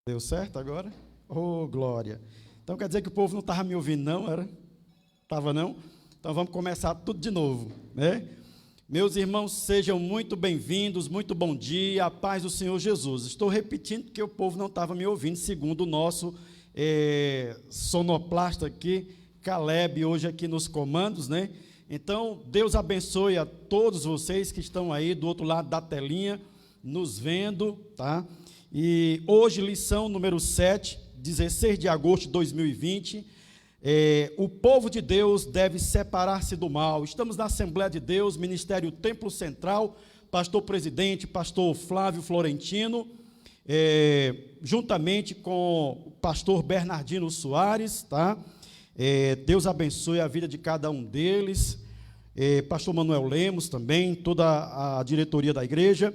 Deu certo agora? Oh, glória. Então quer dizer que o povo não estava me ouvindo, não? Era? Estava não? Então vamos começar tudo de novo, né? Meus irmãos, sejam muito bem-vindos, muito bom dia, a paz do Senhor Jesus. Estou repetindo porque o povo não estava me ouvindo, segundo o nosso sonoplasta aqui, Caleb, hoje aqui nos comandos, né? Então, Deus abençoe a todos vocês que estão aí do outro lado da telinha, nos vendo, tá? E hoje, lição número 7, 16 de agosto de 2020, o povo de Deus deve separar-se do mal. Estamos na Assembleia de Deus, Ministério Templo Central, pastor presidente, pastor Flávio Florentino, juntamente com o pastor Bernardino Soares, tá? Deus abençoe a vida de cada um deles, pastor Manuel Lemos também, toda a diretoria da igreja.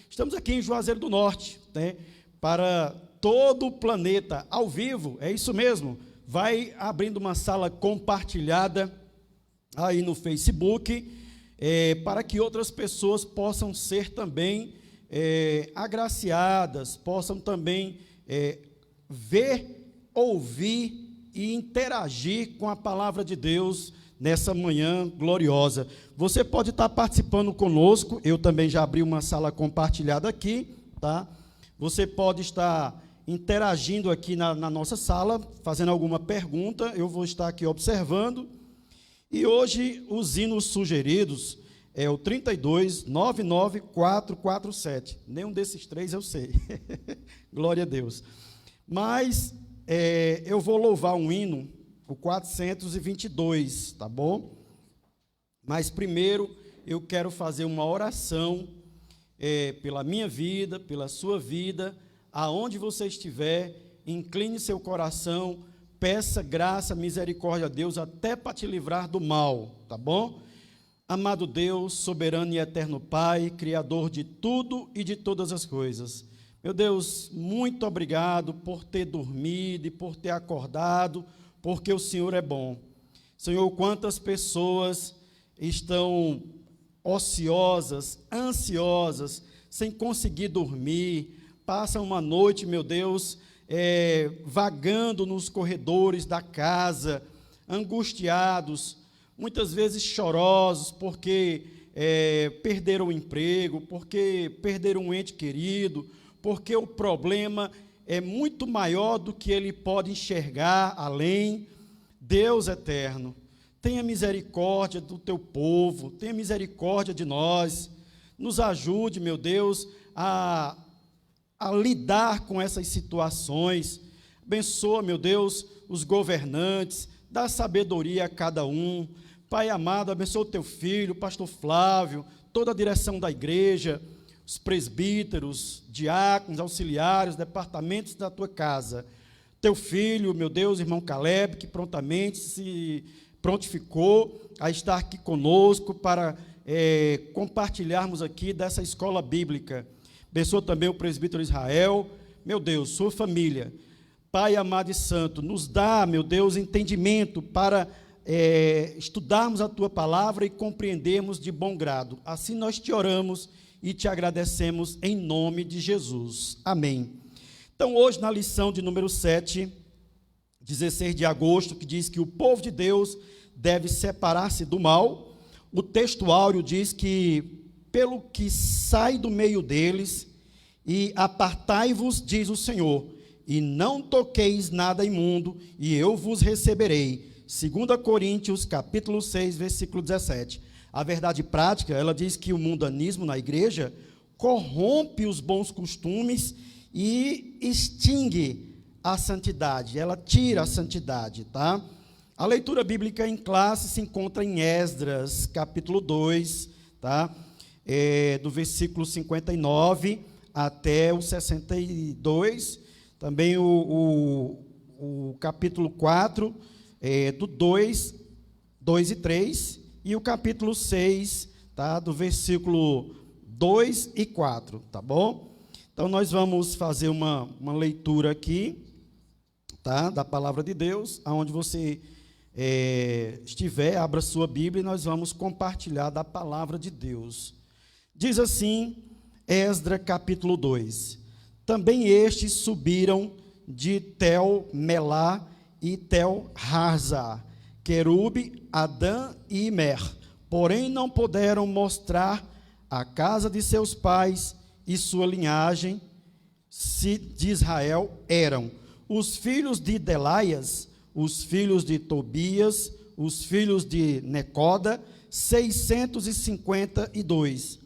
Estamos aqui em Juazeiro do Norte, né, para todo o planeta, ao vivo, é isso mesmo. Vai abrindo uma sala compartilhada aí no Facebook, para que outras pessoas possam ser também agraciadas, possam também ver, ouvir e interagir com a palavra de Deus nessa manhã gloriosa. Você pode estar participando conosco, eu também já abri uma sala compartilhada aqui, tá? Você pode estar interagindo aqui na nossa sala, fazendo alguma pergunta, eu vou estar aqui observando. E hoje os hinos sugeridos é o 32, 99, 447. Nenhum desses três eu sei. Glória a Deus. Mas eu vou louvar um hino, o 422, tá bom? Mas primeiro eu quero fazer uma oração pela minha vida, pela sua vida, aonde você estiver, incline seu coração, peça graça, misericórdia a Deus, até para te livrar do mal, tá bom? Amado Deus, soberano e eterno Pai, Criador de tudo e de todas as coisas, meu Deus, muito obrigado por ter dormido e por ter acordado, porque o Senhor é bom. Senhor, quantas pessoas estão ociosas, ansiosas, sem conseguir dormir, passam uma noite, meu Deus, vagando nos corredores da casa, angustiados, muitas vezes chorosos, porque perderam o emprego, porque perderam um ente querido, porque o problema é muito maior do que ele pode enxergar além. Deus eterno, tenha misericórdia do teu povo, tenha misericórdia de nós, nos ajude, meu Deus, a lidar com essas situações. Abençoa, meu Deus, os governantes, dá sabedoria a cada um. Pai amado, abençoa o teu filho, o pastor Flávio, toda a direção da igreja, os presbíteros, diáconos, auxiliares, departamentos da tua casa. Teu filho, meu Deus, irmão Caleb, que prontamente se prontificou a estar aqui conosco para compartilharmos aqui dessa escola bíblica. Abençoa também o presbítero Israel, meu Deus, sua família. Pai amado e santo, nos dá, meu Deus, entendimento para estudarmos a tua palavra e compreendermos de bom grado. Assim nós te oramos e te agradecemos em nome de Jesus. Amém. Então, hoje, na lição de número 7, 16 de agosto, que diz que o povo de Deus deve separar-se do mal, o texto áureo diz que, pelo que sai do meio deles, e apartai-vos, diz o Senhor, e não toqueis nada imundo, e eu vos receberei. 2 Coríntios, capítulo 6, versículo 17. A verdade prática, ela diz que o mundanismo na igreja corrompe os bons costumes e extingue a santidade, ela tira a santidade, tá? A leitura bíblica em classe se encontra em Esdras, capítulo 2, tá? Do versículo 59 até o 62, também o capítulo 4, do 2 e 3, e o capítulo 6, tá? Do versículo 2 e 4, tá bom? Então, nós vamos fazer uma leitura aqui, tá? Da palavra de Deus, aonde você estiver, abra sua Bíblia e nós vamos compartilhar da palavra de Deus. Diz assim, Esdras capítulo 2: Também estes subiram de Tel-Melá e Tel-Harza, Querube, Adã e Imer. Porém, não puderam mostrar a casa de seus pais e sua linhagem de Israel eram os filhos de Delaias, os filhos de Tobias, os filhos de Necoda, 652,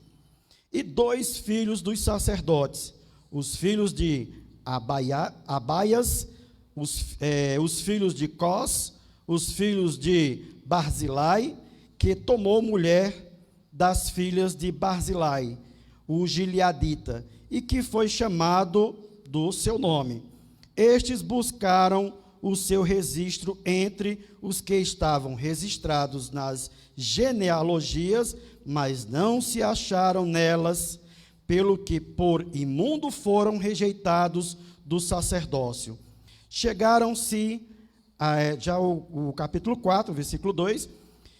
e 2 filhos dos sacerdotes, os filhos de Abaias, os filhos de Cós, os filhos de Barzilai, que tomou mulher das filhas de Barzilai, o gileadita, e que foi chamado do seu nome. Estes buscaram o seu registro entre os que estavam registrados nas genealogias, mas não se acharam nelas, pelo que por imundo foram rejeitados do sacerdócio. Chegaram-se, já o capítulo 4, versículo 2,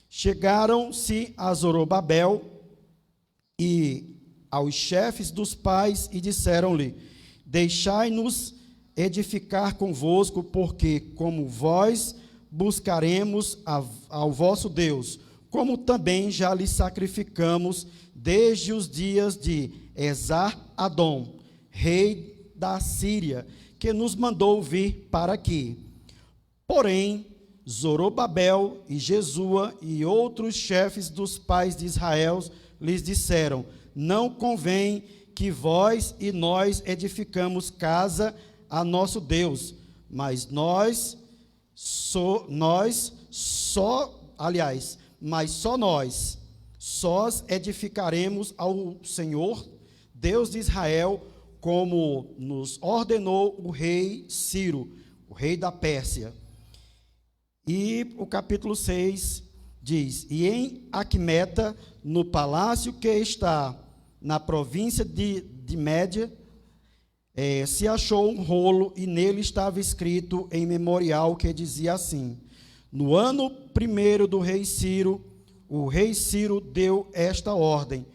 chegaram-se a Zorobabel e aos chefes dos pais e disseram-lhe: deixai-nos edificar convosco, porque como vós buscaremos ao vosso Deus, como também já lhe sacrificamos desde os dias de Esar-Adom, rei da Síria, que nos mandou vir para aqui. Porém, Zorobabel e Jesua e outros chefes dos pais de Israel lhes disseram: não convém que vós e nós edificamos casa a nosso Deus, mas só nós edificaremos ao Senhor, Deus de Israel, como nos ordenou o rei Ciro, o rei da Pérsia. E o capítulo 6 diz: e em Aquimeta, no palácio que está na província de Média, se achou um rolo, e nele estava escrito em memorial que dizia assim: no ano 1º do rei Ciro, o rei Ciro deu esta ordem,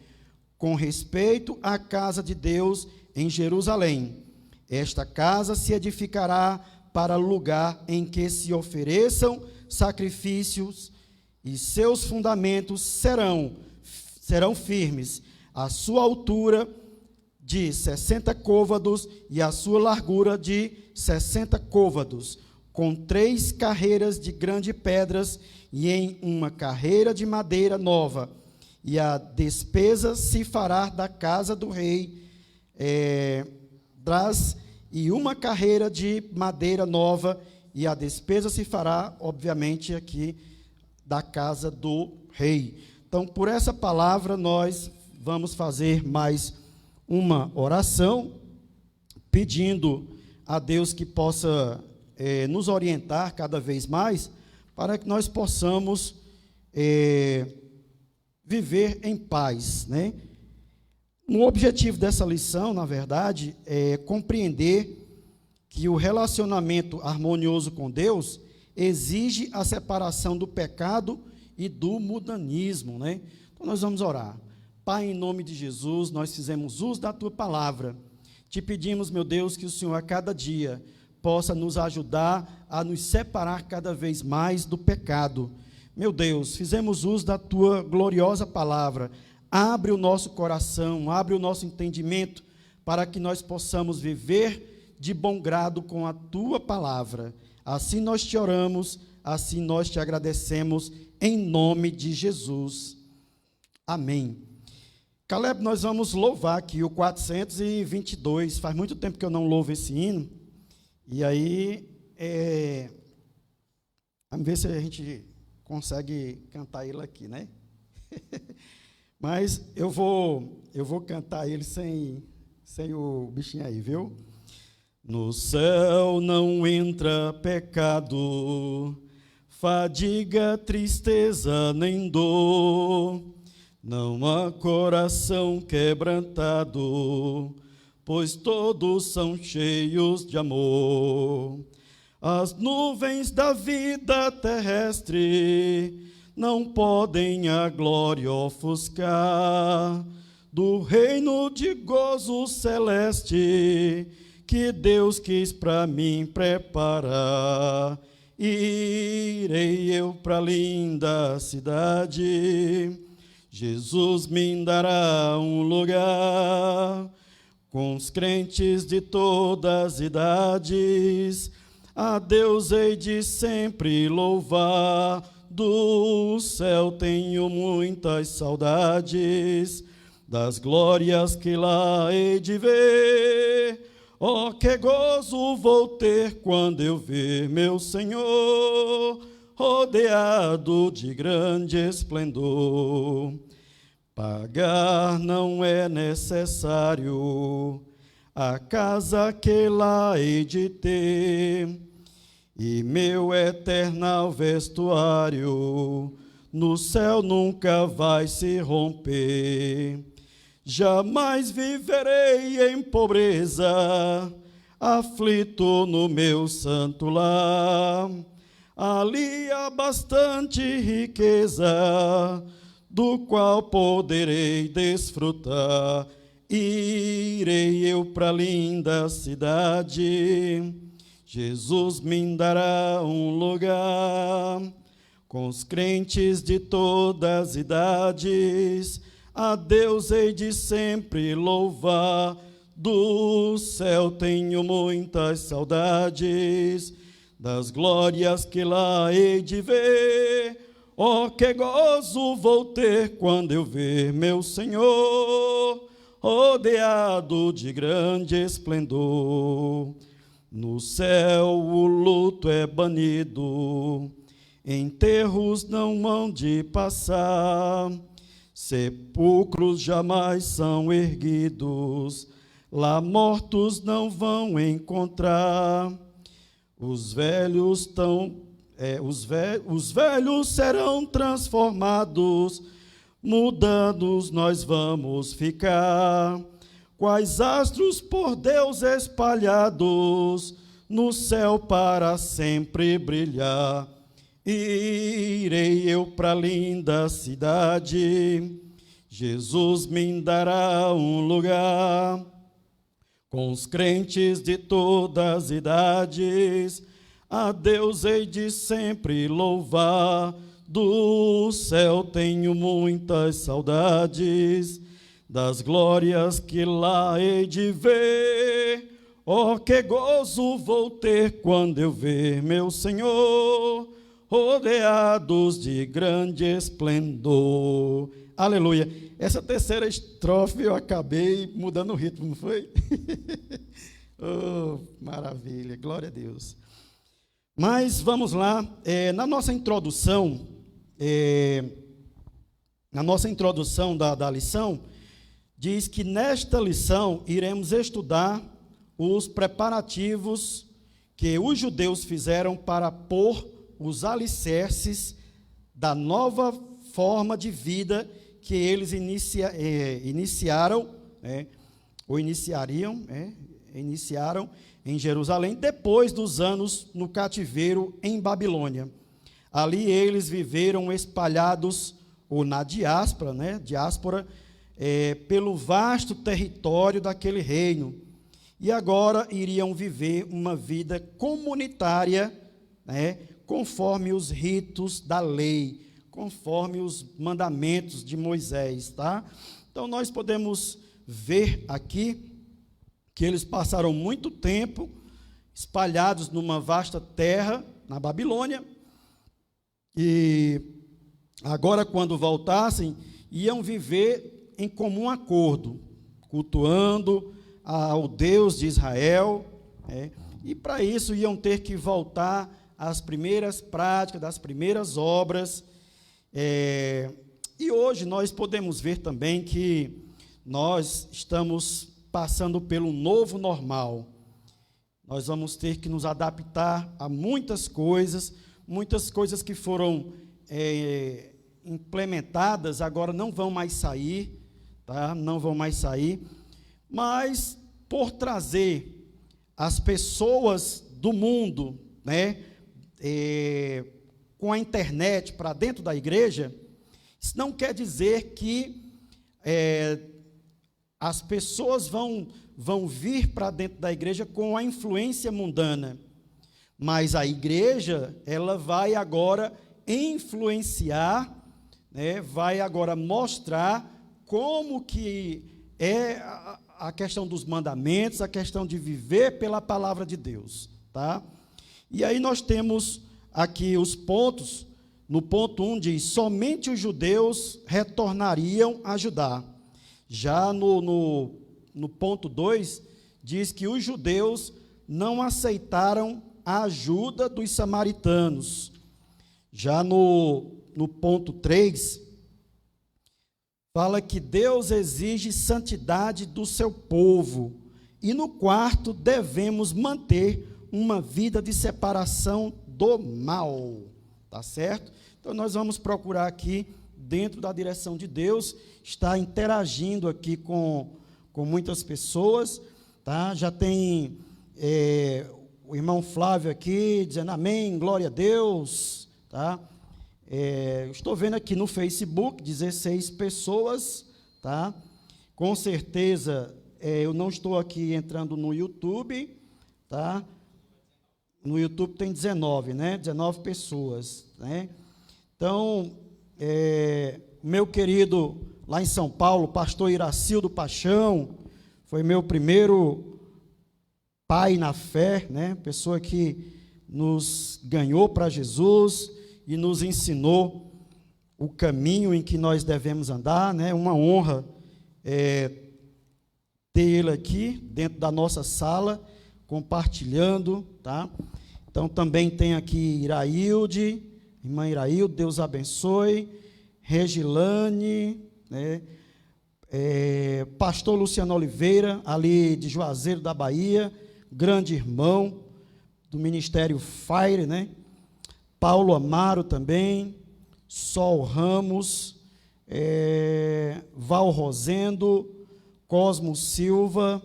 com respeito à casa de Deus em Jerusalém: esta casa se edificará para lugar em que se ofereçam sacrifícios, e seus fundamentos serão firmes, a sua altura de 60 côvados e a sua largura de 60 côvados, com 3 carreiras de grandes pedras e em uma carreira de madeira nova. E a despesa se fará da casa do rei, e uma carreira de madeira nova, e a despesa se fará, obviamente, aqui da casa do rei. Então, por essa palavra, nós vamos fazer mais uma oração, pedindo a Deus que possa nos orientar cada vez mais, para que nós possamos viver em paz, né? O objetivo dessa lição, na verdade, é compreender que o relacionamento harmonioso com Deus exige a separação do pecado e do mundanismo, né? Então, nós vamos orar. Pai, em nome de Jesus, nós fizemos uso da Tua palavra. Te pedimos, meu Deus, que o Senhor a cada dia possa nos ajudar a nos separar cada vez mais do pecado. Meu Deus, fizemos uso da Tua gloriosa palavra. Abre o nosso coração, abre o nosso entendimento, para que nós possamos viver de bom grado com a Tua palavra. Assim nós te oramos, assim nós te agradecemos, em nome de Jesus. Amém. Caleb, nós vamos louvar aqui o 422. Faz muito tempo que eu não louvo esse hino. E aí, vamos ver se a gente consegue cantar ele aqui, né? Mas eu vou cantar ele sem o bichinho aí, viu? No céu não entra pecado, fadiga, tristeza nem dor. Não há coração quebrantado, pois todos são cheios de amor. As nuvens da vida terrestre não podem a glória ofuscar do reino de gozo celeste que Deus quis para mim preparar. Irei eu para a linda cidade, Jesus me dará um lugar, com os crentes de todas as idades, a Deus hei de sempre louvar. Do céu tenho muitas saudades, das glórias que lá hei de ver. Oh, que gozo vou ter quando eu ver meu Senhor, rodeado de grande esplendor. Pagar não é necessário a casa que lá hei de ter, e meu eternal vestuário no céu nunca vai se romper. Jamais viverei em pobreza, aflito no meu santo lar. Ali há bastante riqueza, do qual poderei desfrutar. Irei eu para a linda cidade, Jesus me dará um lugar, com os crentes de todas as idades, a Deus hei de sempre louvar. Do céu tenho muitas saudades, das glórias que lá hei de ver. Oh, que gozo vou ter quando eu ver meu Senhor, rodeado de grande esplendor. No céu o luto é banido, enterros não hão de passar, sepulcros jamais são erguidos, lá mortos não vão encontrar. Os velhos serão transformados, mudados nós vamos ficar, quais astros por Deus espalhados, no céu para sempre brilhar. Irei eu para a linda cidade, Jesus me dará um lugar, com os crentes de todas as idades, a Deus hei de sempre louvar. Do céu tenho muitas saudades, das glórias que lá hei de ver. Oh, que gozo vou ter quando eu ver meu Senhor, rodeados de grande esplendor. Aleluia. Essa terceira estrofe eu acabei mudando o ritmo, não foi? Oh, maravilha, glória a Deus. Mas vamos lá, na nossa introdução da lição, diz que nesta lição iremos estudar os preparativos que os judeus fizeram para pôr os alicerces da nova forma de vida que eles iniciaram em Jerusalém, depois dos anos no cativeiro em Babilônia. Ali eles viveram espalhados, ou na diáspora, pelo vasto território daquele reino. E agora iriam viver uma vida comunitária, conforme os ritos da lei, conforme os mandamentos de Moisés, tá? Então nós podemos ver aqui que eles passaram muito tempo espalhados numa vasta terra, na Babilônia, e agora, quando voltassem, iam viver em comum acordo, cultuando ao Deus de Israel, e para isso iam ter que voltar às primeiras práticas, das primeiras obras. E hoje nós podemos ver também que nós estamos passando pelo novo normal. Nós vamos ter que nos adaptar a muitas coisas que foram implementadas, agora não vão mais sair, tá? Não vão mais sair, mas por trazer as pessoas do mundo, com a internet para dentro da igreja, isso não quer dizer que as pessoas vão vão vir para dentro da igreja com a influência mundana. Mas a igreja, ela vai agora influenciar, né, vai agora mostrar como que é a questão dos mandamentos, a questão de viver pela palavra de Deus, tá? E aí nós temos aqui os pontos. No ponto 1 diz, somente os judeus retornariam a Judá. Já no ponto 2, diz que os judeus não aceitaram a ajuda dos samaritanos. Já no ponto 3, fala que Deus exige santidade do seu povo. E no quarto, devemos manter uma vida de separação do mal. Tá certo? Então, nós vamos procurar aqui, dentro da direção de Deus, estar interagindo aqui com muitas pessoas, tá? Já tem o irmão Flávio aqui, dizendo amém, glória a Deus, tá? Estou vendo aqui no Facebook, 16 pessoas, tá? Com certeza, eu não estou aqui entrando no YouTube, tá? No YouTube tem 19, né? 19 pessoas, né? Então, meu querido, lá em São Paulo, pastor Iracildo Paixão, foi meu primeiro pai na fé, né? Pessoa que nos ganhou para Jesus e nos ensinou o caminho em que nós devemos andar, né? Uma honra ter ele aqui dentro da nossa sala, compartilhando, tá? Então, também tem aqui Irailde, irmã Irailde, Deus abençoe, Regilane, né? Pastor Luciano Oliveira, ali de Juazeiro da Bahia, grande irmão do Ministério Fire, né? Paulo Amaro também, Sol Ramos, Val Rosendo, Cosmo Silva,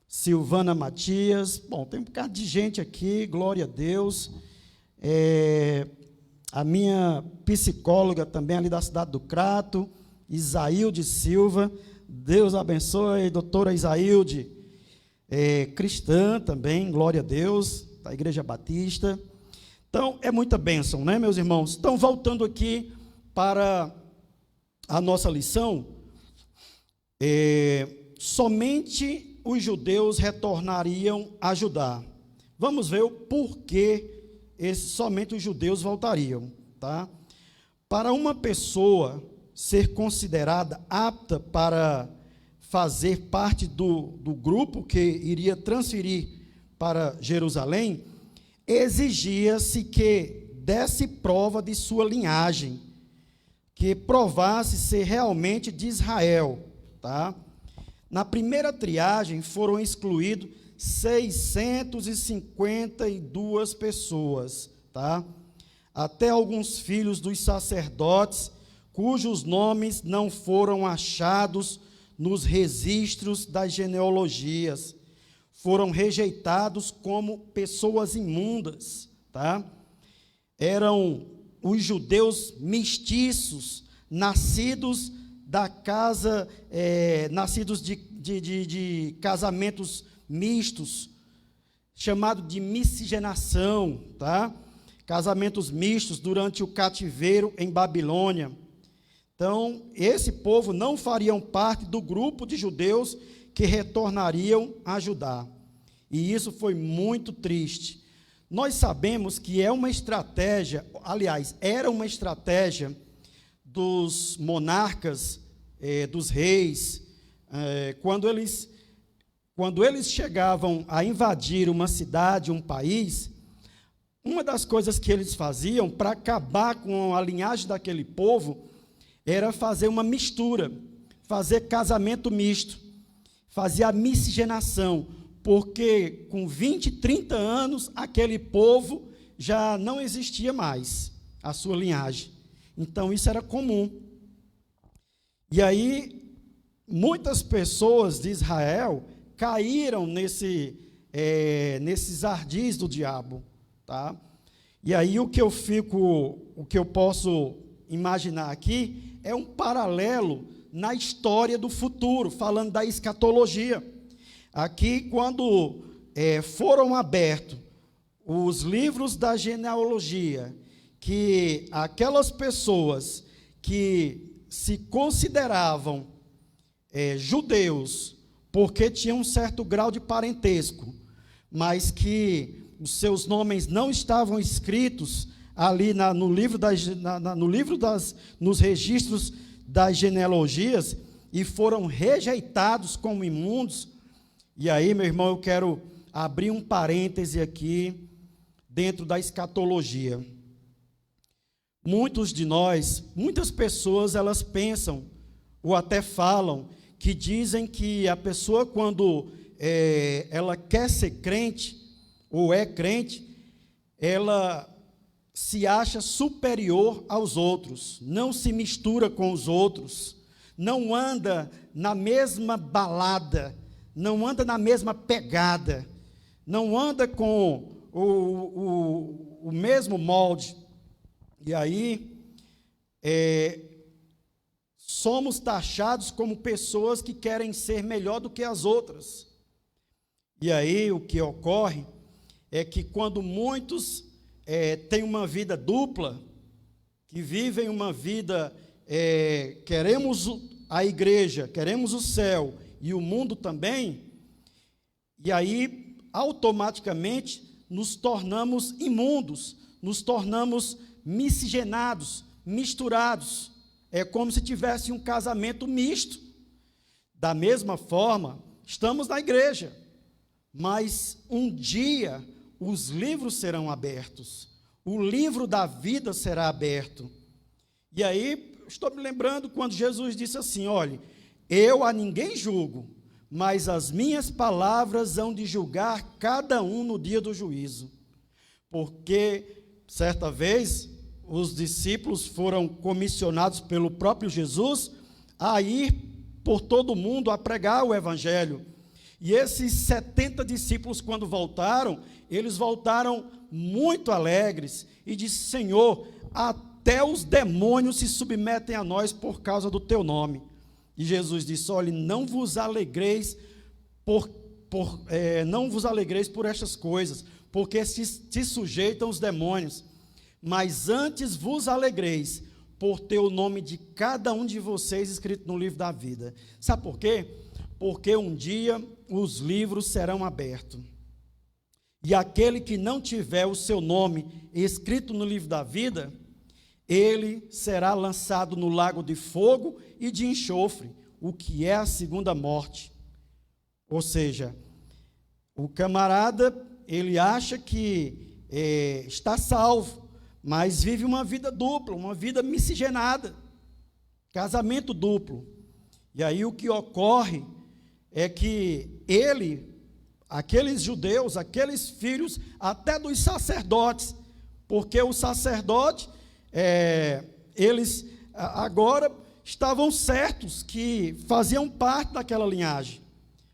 Silvana Matias, bom, tem um bocado de gente aqui, glória a Deus, a minha psicóloga também ali da cidade do Crato, Isaílde Silva, Deus abençoe, doutora Isaílde, cristã também, glória a Deus, da Igreja Batista. Então, é muita bênção, né, meus irmãos? Então, voltando aqui para a nossa lição, somente os judeus retornariam a Judá. Vamos ver o porquê somente os judeus voltariam, tá? Para uma pessoa ser considerada apta para fazer parte do grupo que iria transferir para Jerusalém, exigia-se que desse prova de sua linhagem, que provasse ser realmente de Israel, tá? Na primeira triagem foram excluídos 652 pessoas, tá? Até alguns filhos dos sacerdotes, cujos nomes não foram achados nos registros das genealogias, foram rejeitados como pessoas imundas, tá? Eram os judeus mestiços, nascidos da casa, nascidos de casamentos mistos, chamado de miscigenação, tá? Casamentos mistos durante o cativeiro em Babilônia. Então, esse povo não fariam parte do grupo de judeus que retornariam a Judá. E isso foi muito triste. Nós sabemos que é uma estratégia, aliás, era uma estratégia dos monarcas, dos reis, quando eles chegavam a invadir uma cidade, um país, uma das coisas que eles faziam para acabar com a linhagem daquele povo era fazer uma mistura, fazer casamento misto, fazer a miscigenação, porque com 20, 30 anos, aquele povo já não existia mais, a sua linhagem. Então, isso era comum. E aí, muitas pessoas de Israel caíram nesses ardis do diabo, tá? E aí, o que eu posso imaginar aqui é um paralelo na história do futuro, falando da escatologia. aqui, quando foram abertos os livros da genealogia, que aquelas pessoas que se consideravam judeus, porque tinham um certo grau de parentesco, mas que os seus nomes não estavam escritos ali nos registros das genealogias, e foram rejeitados como imundos. E aí, meu irmão, eu quero abrir um parêntese aqui, dentro da escatologia. Muitas pessoas, elas pensam, ou até falam, que dizem que a pessoa, quando ela quer ser crente, ou é crente, ela se acha superior aos outros, não se mistura com os outros, não anda na mesma balada, não anda na mesma pegada, não anda com o mesmo molde. E aí, somos taxados como pessoas que querem ser melhor do que as outras. E aí, o que ocorre é que quando muitos têm uma vida dupla, que vivem uma vida, queremos a igreja, queremos o céu e o mundo também, e aí, automaticamente, nos tornamos imundos, nos tornamos miscigenados, misturados. É como se tivesse um casamento misto. Da mesma forma, estamos na igreja, mas um dia os livros serão abertos, o livro da vida será aberto. E aí, estou me lembrando quando Jesus disse assim: olhe, eu a ninguém julgo, mas as minhas palavras hão de julgar cada um no dia do juízo. Porque, certa vez, os discípulos foram comissionados pelo próprio Jesus a ir por todo o mundo a pregar o evangelho. E esses 70 discípulos, quando voltaram, eles voltaram muito alegres e disse: Senhor, até os demônios se submetem a nós por causa do teu nome. E Jesus disse: olhe, não vos alegreis por estas coisas, porque se sujeitam os demônios, mas antes vos alegreis por ter o nome de cada um de vocês escrito no livro da vida. Sabe por quê? Porque um dia os livros serão abertos, e aquele que não tiver o seu nome escrito no livro da vida, ele será lançado no lago de fogo e de enxofre, o que é a segunda morte. Ou seja, o camarada, ele acha que está salvo, mas vive uma vida dupla, uma vida miscigenada, casamento duplo. E aí o que ocorre é que aqueles judeus, aqueles filhos até dos sacerdotes, porque o sacerdote, eles agora estavam certos que faziam parte daquela linhagem,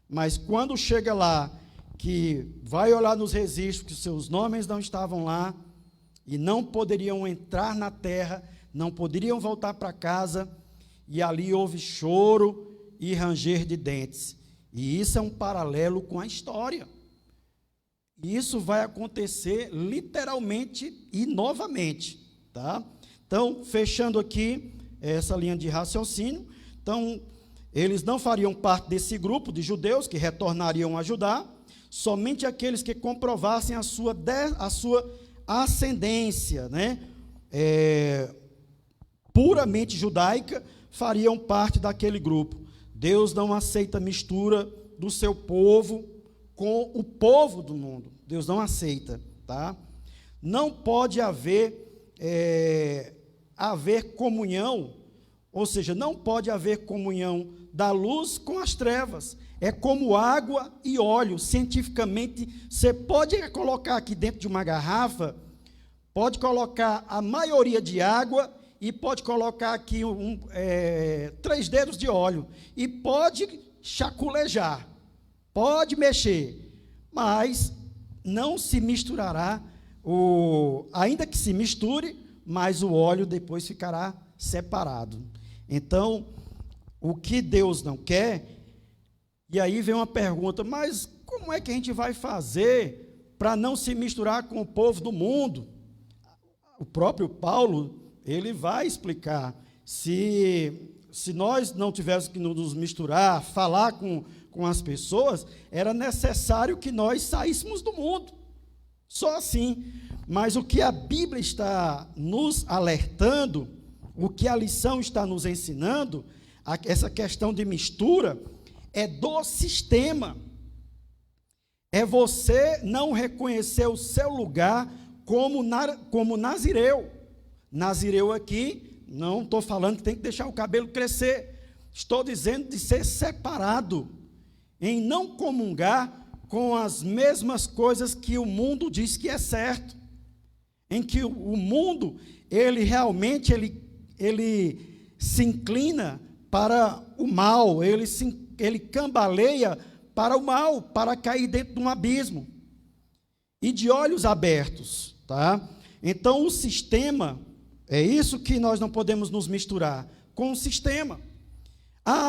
mas quando chega lá, que vai olhar nos registros que seus nomes não estavam lá, e não poderiam entrar na terra, não poderiam voltar para casa, e ali houve choro e ranger de dentes. E isso é um paralelo com a história. Isso vai acontecer literalmente e novamente, tá? Então, fechando aqui essa linha de raciocínio, então, eles não fariam parte desse grupo de judeus que retornariam a Judá, somente aqueles que comprovassem a sua ascendência, né, puramente judaica, fariam parte daquele grupo. Deus não aceita mistura do seu povo com o povo do mundo. Deus não aceita, tá? Não pode haver comunhão, ou seja, não pode haver comunhão da luz com as trevas. É como água e óleo. Cientificamente, você pode colocar aqui dentro de uma garrafa, pode colocar a maioria de água e pode colocar aqui 3 dedos de óleo e pode chaculejar, pode mexer, mas não se misturará, ainda que se misture, mas o óleo depois ficará separado. Então, o que Deus não quer, E aí vem uma pergunta, mas como é que a gente vai fazer para não se misturar com o povo do mundo? O próprio Paulo, ele vai explicar, se nós não tivéssemos que nos misturar, falar com as pessoas, era necessário que nós saíssemos do mundo, só assim. Mas o que a Bíblia está nos alertando, o que a lição está nos ensinando, essa questão de mistura, é do sistema. É você não reconhecer o seu lugar como nazireu. Nazireu aqui, não estou falando que tem que deixar o cabelo crescer. Estou dizendo de ser separado, em não comungar com as mesmas coisas que o mundo diz que é certo. Em que o mundo, ele realmente, ele se inclina para o mal, ele cambaleia para o mal, para cair dentro de um abismo. E de olhos abertos, tá? Então, o sistema, é isso que nós não podemos nos misturar, com o sistema.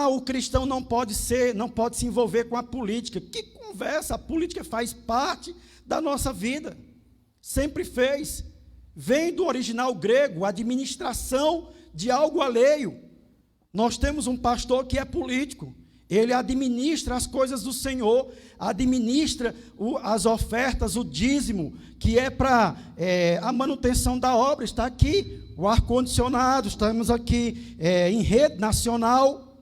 O cristão não pode se envolver com a política. Que conversa, a política faz parte da nossa vida. Sempre fez. Vem do original grego, administração de algo alheio. Nós temos um pastor que é político. Ele administra as coisas do Senhor, administra as ofertas, o dízimo, que é para a manutenção da obra. Está aqui o ar-condicionado, estamos aqui em rede nacional.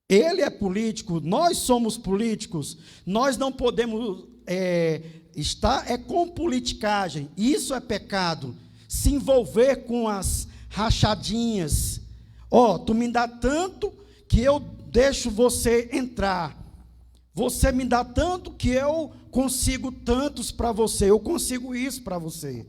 Ele é político, nós somos políticos, nós não podemos estar com politicagem, isso é pecado. Se envolver com as rachadinhas, tu me dá tanto que eu deixo você entrar, você me dá tanto que eu consigo tantos para você, eu consigo isso para você.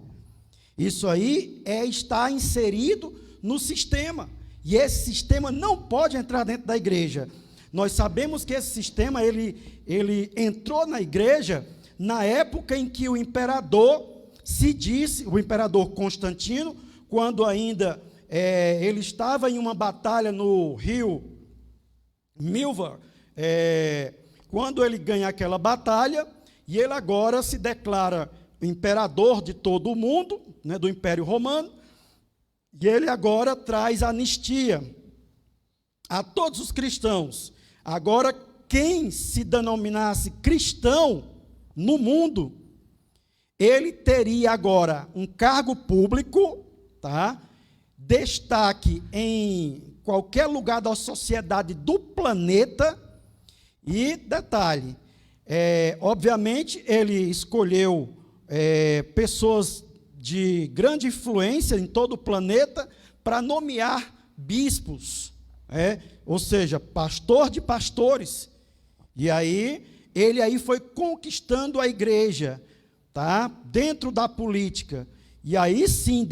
Isso aí está inserido no sistema, e esse sistema não pode entrar dentro da igreja. Nós sabemos que esse sistema, ele entrou na igreja na época em que o imperador o imperador Constantino, quando ainda ele estava em uma batalha no rio Milvar, quando ele ganha aquela batalha, e ele agora se declara imperador de todo o mundo, né, do Império Romano, e ele agora traz anistia a todos os cristãos. Agora, quem se denominasse cristão no mundo, ele teria agora um cargo público, tá? Destaque em qualquer lugar da sociedade do planeta. E, detalhe, obviamente, ele escolheu pessoas de grande influência em todo o planeta para nomear bispos, ou seja, pastor de pastores. E aí, ele aí foi conquistando a igreja, tá? Dentro da política. E aí sim,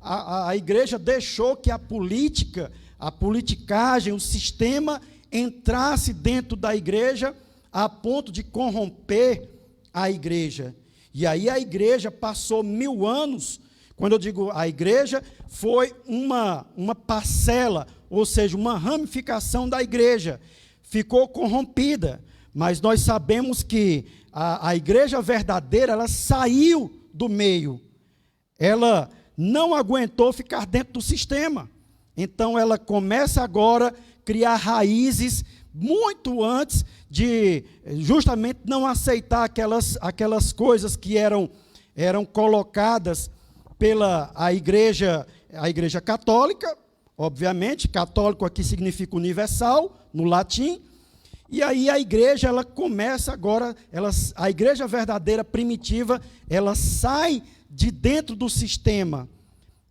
a igreja deixou que a política, a politicagem, o sistema entrasse dentro da igreja a ponto de corromper a igreja. E aí a igreja passou 1000 anos, quando eu digo a igreja, foi uma parcela, ou seja, uma ramificação da igreja, ficou corrompida, mas nós sabemos que a igreja verdadeira, ela saiu do meio, ela não aguentou ficar dentro do sistema, então ela começa agora a criar raízes muito antes de justamente não aceitar aquelas coisas que eram colocadas pela a igreja católica, obviamente, católico aqui significa universal, no latim, e aí a igreja, ela começa agora, a igreja verdadeira primitiva, ela sai de dentro do sistema,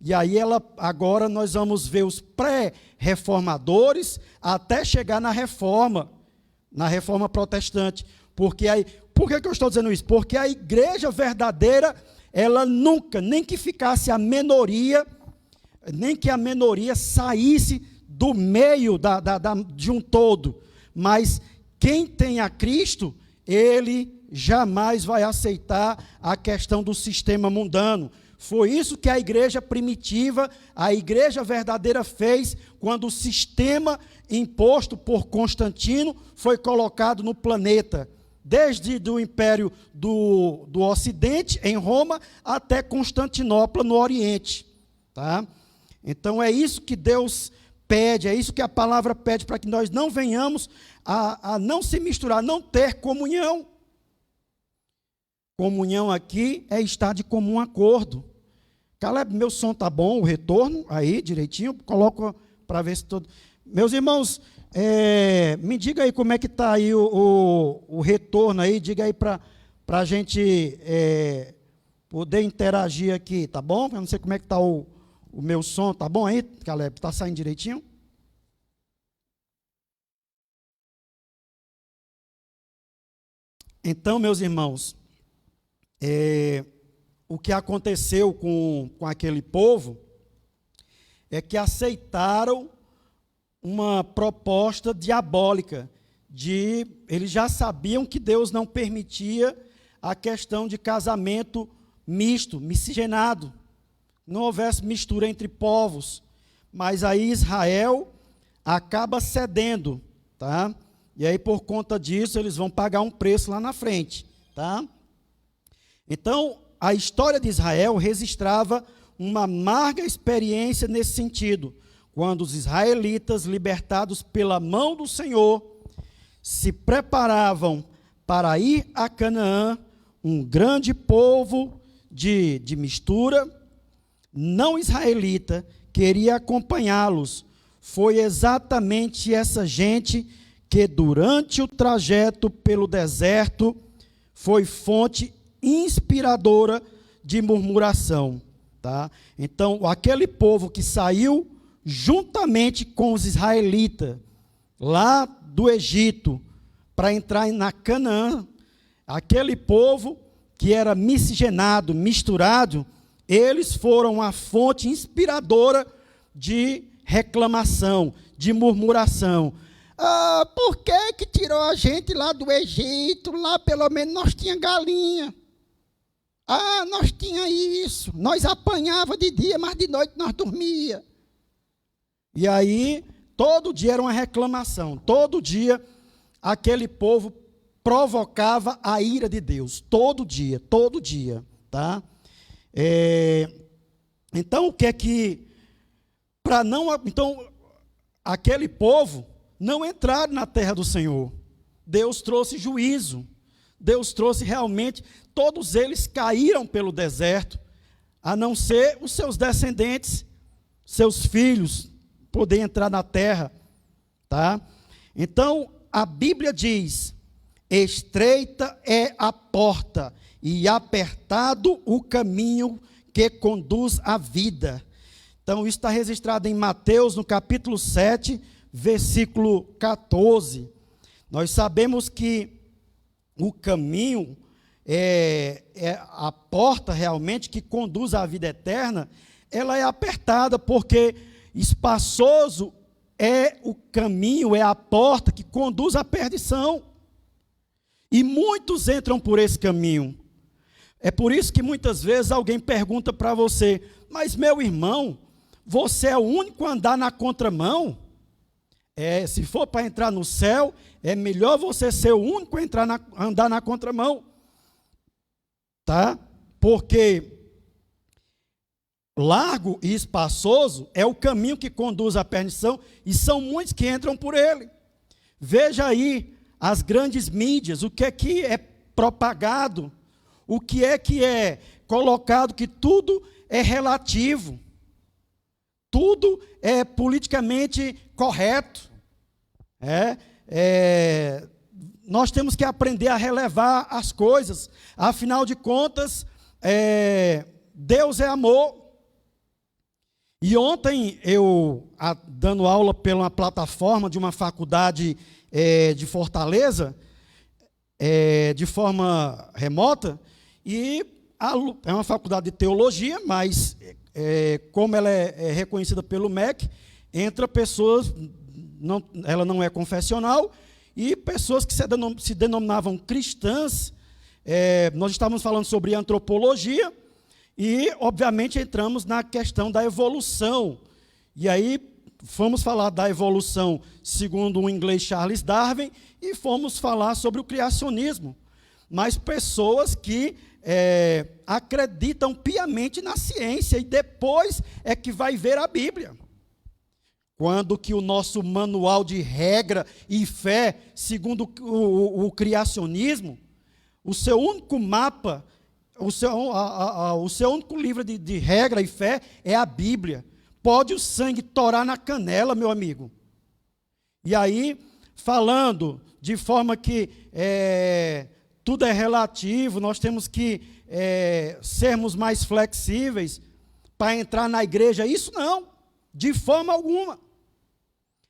e aí agora nós vamos ver os pré-reformadores até chegar na reforma protestante. Por que eu estou dizendo isso? Porque a igreja verdadeira, ela nunca, nem que ficasse a minoria, nem que a minoria saísse do meio de um todo, mas quem tem a Cristo, ele jamais vai aceitar a questão do sistema mundano, Foi isso que a igreja primitiva, a igreja verdadeira fez quando o sistema imposto por Constantino foi colocado no planeta, desde o Império do Ocidente, em Roma, até Constantinopla, no Oriente. Tá? Então é isso que Deus pede, é isso que a palavra pede, para que nós não venhamos a não se misturar, não ter comunhão. Comunhão aqui é estar de comum acordo. Caleb, meu som está bom, o retorno, aí, direitinho, coloco para ver se todo... Meus irmãos, me diga aí como é que está aí o retorno aí, diga aí para a gente poder interagir aqui, tá bom? Eu não sei como é que está o meu som, tá bom aí, Caleb? Está saindo direitinho? Então, meus irmãos, o que aconteceu com aquele povo é que aceitaram uma proposta diabólica, eles já sabiam que Deus não permitia a questão de casamento misto, miscigenado, não houvesse mistura entre povos, mas aí Israel acaba cedendo, tá? E aí por conta disso eles vão pagar um preço lá na frente, tá? Então, a história de Israel registrava uma amarga experiência nesse sentido, quando os israelitas, libertados pela mão do Senhor, se preparavam para ir a Canaã, um grande povo de mistura, não israelita, queria acompanhá-los. Foi exatamente essa gente que, durante o trajeto pelo deserto, foi fonte inspiradora de murmuração, tá? Então, aquele povo que saiu juntamente com os israelitas lá do Egito para entrar na Canaã, aquele povo que era miscigenado, misturado, eles foram a fonte inspiradora de reclamação, de murmuração. Por que tirou a gente lá do Egito? Lá pelo menos nós tinha galinha. Nós tinha isso, nós apanhava de dia, mas de noite nós dormia. E aí, todo dia era uma reclamação, todo dia aquele povo provocava a ira de Deus, todo dia, tá? Então, o que é que, então, aquele povo não entraram na terra do Senhor, Deus trouxe juízo, Deus trouxe realmente, todos eles caíram pelo deserto, a não ser os seus descendentes, seus filhos, poder entrar na terra, tá? Então, a Bíblia diz, estreita é a porta e apertado o caminho que conduz à vida. Então, isso está registrado em Mateus, no capítulo 7, versículo 14. Nós sabemos que o caminho é a porta realmente que conduz à vida eterna, ela é apertada, porque espaçoso é o caminho, é a porta que conduz à perdição. E muitos entram por esse caminho. É por isso que muitas vezes alguém pergunta para você, mas meu irmão, você é o único a andar na contramão? Se for para entrar no céu, é melhor você ser o único a andar na contramão. Tá? Porque largo e espaçoso é o caminho que conduz à perdição, e são muitos que entram por ele. Veja aí as grandes mídias, o que é propagado, o que é colocado, que tudo é relativo, tudo é politicamente correto. Nós temos que aprender a relevar as coisas, afinal de contas, Deus é amor. E ontem eu, dando aula pela plataforma de uma faculdade de Fortaleza, de forma remota, e é uma faculdade de teologia, mas como ela é reconhecida pelo MEC, entra pessoas, ela não é confessional, e pessoas que se denominavam cristãs. Nós estávamos falando sobre antropologia, E, obviamente, entramos na questão da evolução. E aí, fomos falar da evolução segundo o inglês Charles Darwin e fomos falar sobre o criacionismo. Mas pessoas que acreditam piamente na ciência e depois é que vai ver a Bíblia. Quando que o nosso manual de regra e fé, segundo o criacionismo, o seu único mapa, o seu único livro de regra e fé é a Bíblia. Pode o sangue torar na canela, meu amigo. E aí, falando de forma que tudo é relativo, nós temos que sermos mais flexíveis para entrar na igreja. Isso não, de forma alguma.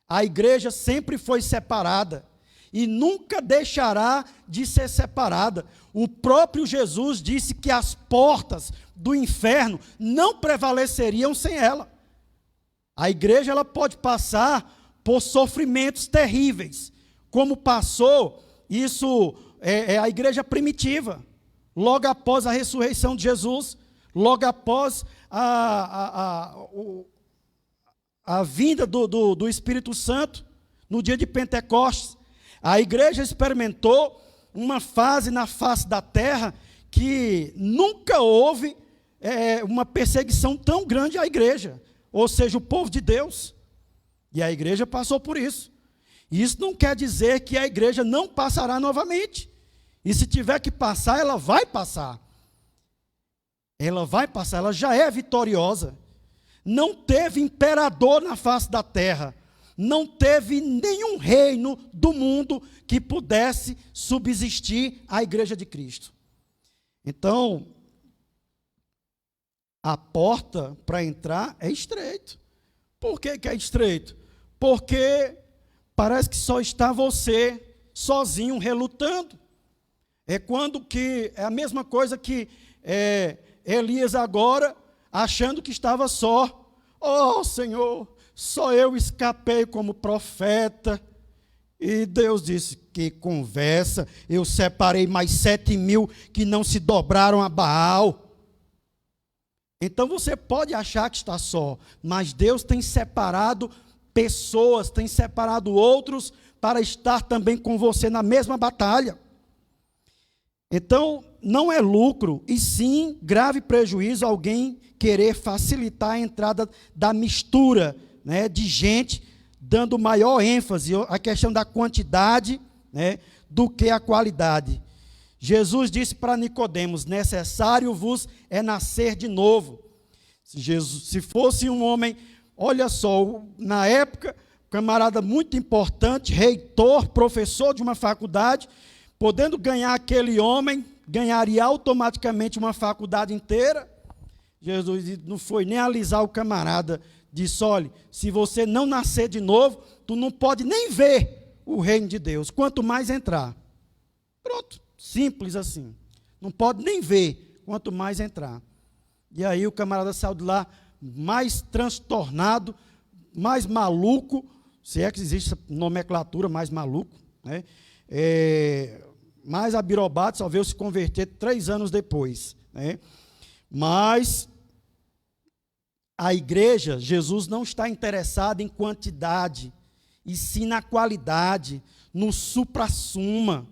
A igreja sempre foi separada e nunca deixará de ser separada. O próprio Jesus disse que as portas do inferno não prevaleceriam sem ela. A igreja ela pode passar por sofrimentos terríveis, como passou isso a igreja primitiva, logo após a ressurreição de Jesus, logo após a vinda do Espírito Santo, no dia de Pentecostes. A igreja experimentou uma fase na face da terra que nunca houve uma perseguição tão grande à igreja, ou seja, o povo de Deus. E a igreja passou por isso. Isso não quer dizer que a igreja não passará novamente. E se tiver que passar, ela vai passar. Ela vai passar, ela já é vitoriosa. Não teve imperador na face da terra. Não teve nenhum reino do mundo que pudesse subsistir à igreja de Cristo. Então, a porta para entrar é estreito. Por que é estreito? Porque parece que só está você sozinho relutando. É a mesma coisa que Elias agora, achando que estava só. Oh, Senhor, só eu escapei como profeta. E Deus disse, que conversa, eu separei mais 7.000 que não se dobraram a Baal. Então você pode achar que está só, mas Deus tem separado pessoas, tem separado outros para estar também com você na mesma batalha. Então, não é lucro, e sim grave prejuízo alguém querer facilitar a entrada da mistura, né, de gente, dando maior ênfase à questão da quantidade, né, do que a qualidade. Jesus disse para Nicodemos, necessário vos é nascer de novo. Se fosse um homem, olha só, na época, camarada muito importante, reitor, professor de uma faculdade, podendo ganhar aquele homem, ganharia automaticamente uma faculdade inteira. Jesus não foi nem alisar o camarada, disse, olha, se você não nascer de novo, tu não pode nem ver o reino de Deus, quanto mais entrar. Pronto, simples assim. Não pode nem ver, quanto mais entrar. E aí o camarada saiu de lá mais transtornado, mais maluco, se é que existe essa nomenclatura, mais maluco, né? Mais abirobado, só veio se converter 3 anos depois, né? Mas a igreja, Jesus não está interessado em quantidade, e sim na qualidade, no supra-suma,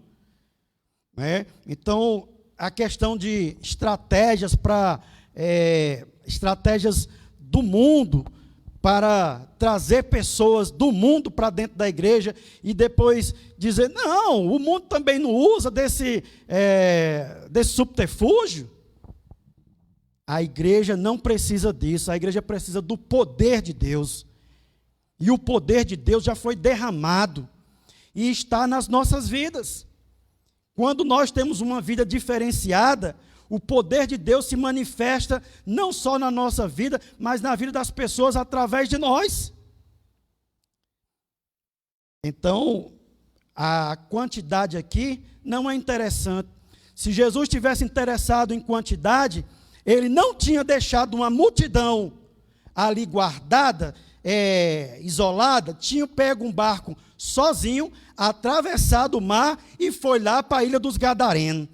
né? Então, a questão de estratégias estratégias do mundo, para trazer pessoas do mundo para dentro da igreja e depois dizer, não, o mundo também não usa desse subterfúgio. A igreja não precisa disso, a igreja precisa do poder de Deus. E o poder de Deus já foi derramado e está nas nossas vidas. Quando nós temos uma vida diferenciada, o poder de Deus se manifesta não só na nossa vida, mas na vida das pessoas através de nós. Então, a quantidade aqui não é interessante. Se Jesus tivesse interessado em quantidade, ele não tinha deixado uma multidão ali guardada, isolada, tinha pego um barco sozinho, atravessado o mar e foi lá para a ilha dos Gadarenos.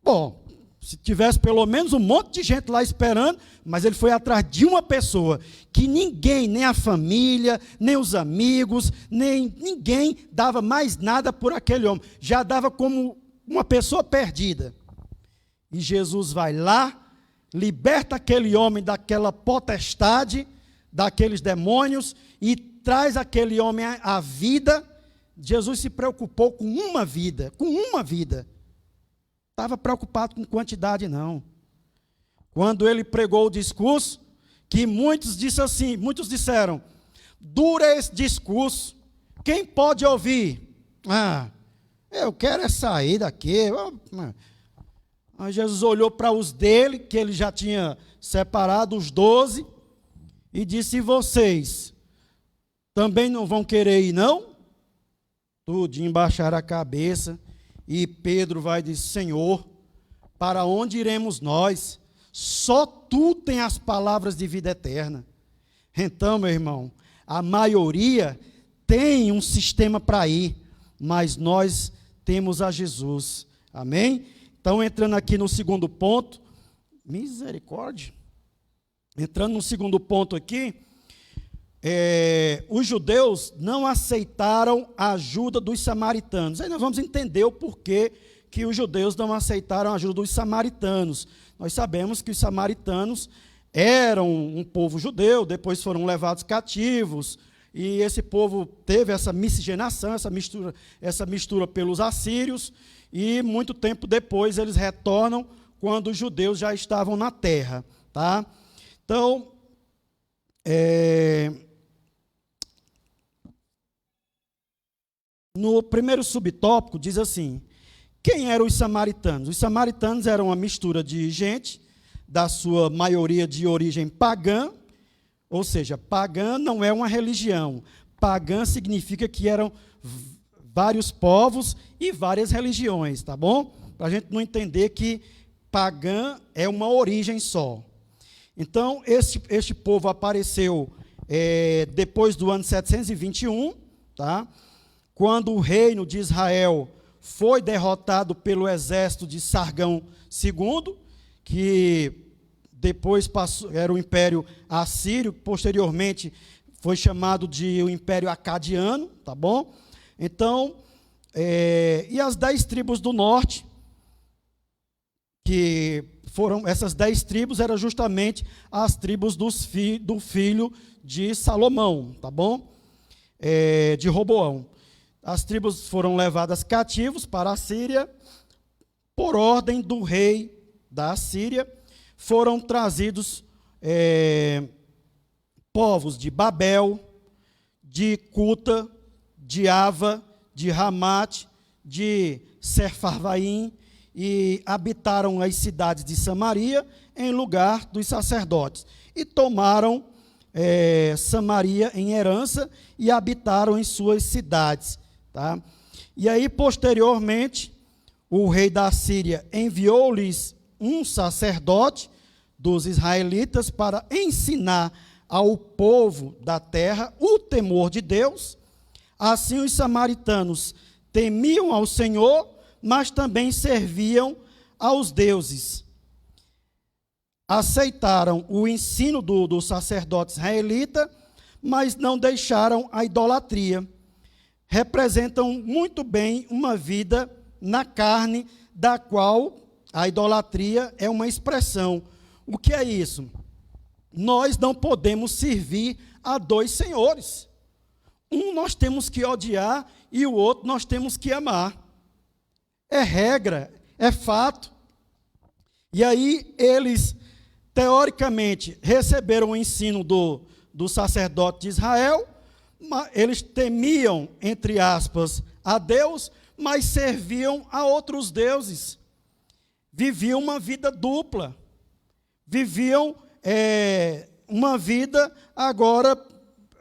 Bom, Se tivesse pelo menos um monte de gente lá esperando, mas ele foi atrás de uma pessoa que ninguém, nem a família, nem os amigos, nem ninguém dava mais nada por aquele homem. Já dava como uma pessoa perdida. E Jesus vai lá, liberta aquele homem daquela potestade, daqueles demônios, e traz aquele homem à vida. Jesus se preocupou com uma vida, Estava preocupado com quantidade, não. Quando ele pregou o discurso, que muitos disseram, dura esse discurso, quem pode ouvir? Eu quero é sair daqui. Aí Jesus olhou para os dele, que ele já tinha separado, os 12, e disse, e vocês também não vão querer ir, não? Tudinho baixaram a cabeça. E Pedro vai dizer, Senhor, para onde iremos nós? Só tu tens as palavras de vida eterna. Então, meu irmão, a maioria tem um sistema para ir, mas nós temos a Jesus. Amém? Então, entrando aqui no segundo ponto, misericórdia. Entrando no segundo ponto aqui, os judeus não aceitaram a ajuda dos samaritanos. Aí nós vamos entender o porquê que os judeus não aceitaram a ajuda dos samaritanos. Nós sabemos que os samaritanos eram um povo judeu, depois foram levados cativos, e esse povo teve essa miscigenação, essa mistura pelos assírios, e muito tempo depois eles retornam quando os judeus já estavam na terra. Tá? Então, no primeiro subtópico diz assim, quem eram os samaritanos? Os samaritanos eram uma mistura de gente, da sua maioria de origem pagã, ou seja, pagã não é uma religião, pagã significa que eram vários povos e várias religiões, tá bom? Para a gente não entender que pagã é uma origem só. Então, este povo apareceu depois do ano 721, tá? Quando o reino de Israel foi derrotado pelo exército de Sargão II, que depois era o Império Assírio, posteriormente foi chamado de o Império Acadiano, tá bom? Então, e as 10 tribos do norte, que foram, essas 10 tribos eram justamente as tribos do filho de Salomão, tá bom? De Roboão. As tribos foram levadas cativos para a Síria, por ordem do rei da Assíria, foram trazidos povos de Babel, de Cuta, de Ava, de Ramate, de Sefarvaim, e habitaram as cidades de Samaria em lugar dos sacerdotes. E tomaram Samaria em herança e habitaram em suas cidades. Tá? E aí, posteriormente, o rei da Síria enviou-lhes um sacerdote dos israelitas para ensinar ao povo da terra o temor de Deus. Assim, os samaritanos temiam ao Senhor, mas também serviam aos deuses. Aceitaram o ensino do sacerdote israelita, mas não deixaram a idolatria. Representam muito bem uma vida na carne, da qual a idolatria é uma expressão. O que é isso? Nós não podemos servir a 2 senhores. Um nós temos que odiar e o outro nós temos que amar. É regra, é fato. E aí eles, teoricamente, receberam o ensino do sacerdote de Israel, eles temiam, entre aspas, a Deus, mas serviam a outros deuses. Viviam uma vida dupla. Viviam uma vida agora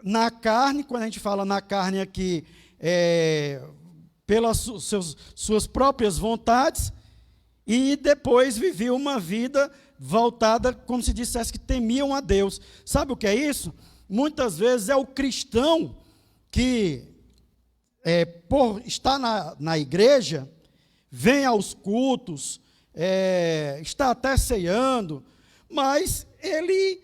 na carne, quando a gente fala na carne aqui, pelas suas próprias vontades, e depois viviam uma vida voltada, como se dissesse que temiam a Deus. Sabe o que é isso? Muitas vezes é o cristão que, por estar na igreja, vem aos cultos, está até ceando, mas ele,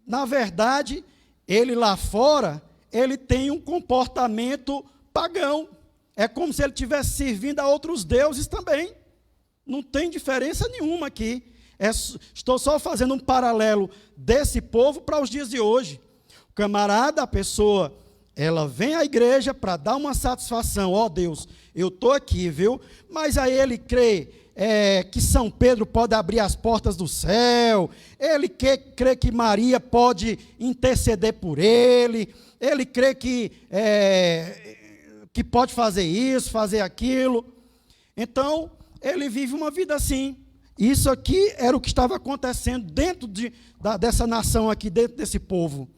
na verdade, ele lá fora, ele tem um comportamento pagão. É como se ele estivesse servindo a outros deuses também. Não tem diferença nenhuma aqui. Estou só fazendo um paralelo desse povo para os dias de hoje. O camarada, a pessoa, ela vem à igreja para dar uma satisfação. Ó Deus, eu estou aqui, viu? Mas aí ele crê que São Pedro pode abrir as portas do céu. Ele crê que Maria pode interceder por ele. Ele crê que pode fazer isso, fazer aquilo. Então, ele vive uma vida assim. Isso aqui era o que estava acontecendo dentro dessa nação aqui, dentro desse povo.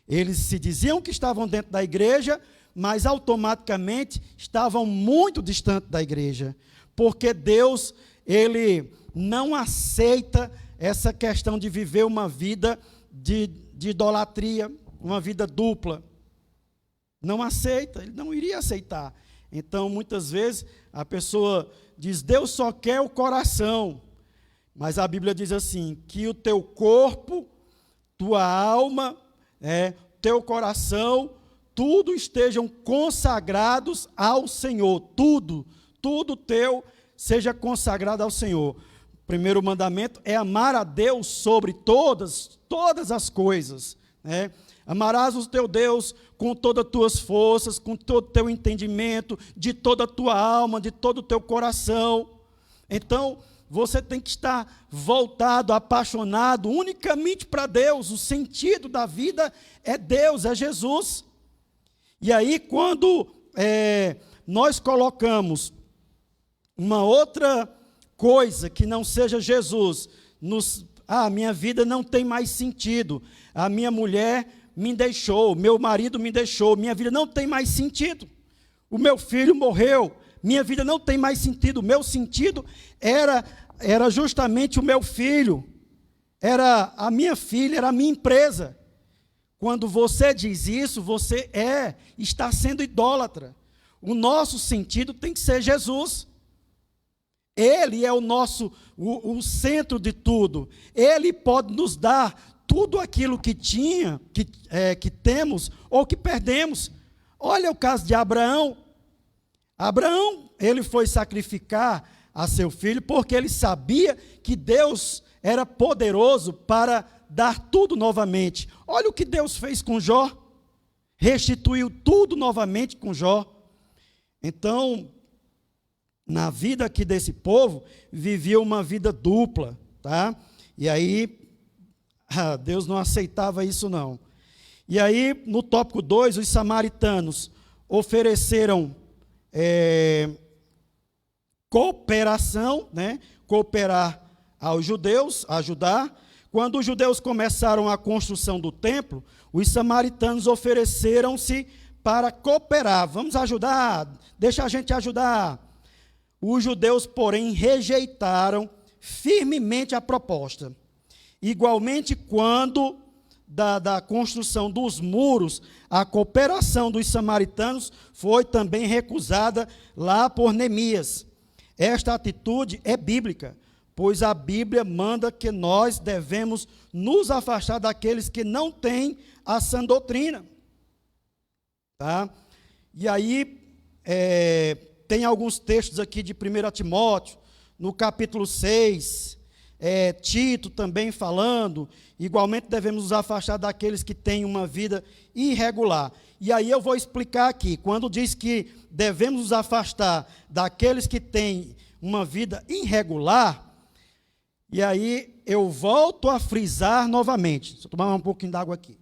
Eles se diziam que estavam dentro da igreja, mas automaticamente estavam muito distantes da igreja. Porque Deus, ele não aceita essa questão de viver uma vida de idolatria, uma vida dupla. Não aceita, ele não iria aceitar. Então, muitas vezes, a pessoa diz, Deus só quer o coração. Mas a Bíblia diz assim, que o teu corpo, tua alma, teu coração, tudo estejam consagrados ao Senhor. Tudo teu seja consagrado ao Senhor. O primeiro mandamento é amar a Deus sobre todas as coisas. Amarás o teu Deus com todas as tuas forças, com todo o teu entendimento, de toda a tua alma, de todo o teu coração. Então, você tem que estar voltado, apaixonado unicamente para Deus. O sentido da vida é Deus, é Jesus. E aí, quando nós colocamos uma outra coisa que não seja Jesus, minha vida não tem mais sentido, a minha mulher me deixou, meu marido me deixou, minha vida não tem mais sentido, o meu filho morreu, minha vida não tem mais sentido, o meu sentido era justamente o meu filho, era a minha filha, era a minha empresa. Quando você diz isso, você está sendo idólatra. O nosso sentido tem que ser Jesus. Ele é o centro de tudo. Ele pode nos dar tudo aquilo que temos ou que perdemos. Olha o caso de Abraão. Abraão, ele foi sacrificar a seu filho porque ele sabia que Deus era poderoso para dar tudo novamente. Olha o que Deus fez com Jó. Restituiu tudo novamente com Jó. Então, na vida aqui desse povo, vivia uma vida dupla, tá? E aí, Deus não aceitava isso não. E aí, no tópico 2, os samaritanos ofereceram cooperação, cooperar aos judeus, ajudar. Quando os judeus começaram a construção do templo, os samaritanos ofereceram-se para cooperar. Vamos ajudar, deixa a gente ajudar. Os judeus, porém, rejeitaram firmemente a proposta. Igualmente, quando da construção dos muros, a cooperação dos samaritanos foi também recusada lá por Neemias. Esta atitude é bíblica, pois a Bíblia manda que nós devemos nos afastar daqueles que não têm a sã doutrina. Tá? E aí, tem alguns textos aqui de 1 Timóteo, no capítulo 6, Tito também falando, igualmente devemos nos afastar daqueles que têm uma vida irregular. E aí eu vou explicar aqui, quando diz que devemos nos afastar daqueles que têm uma vida irregular, e aí eu volto a frisar novamente. Deixa eu tomar um pouquinho d'água aqui.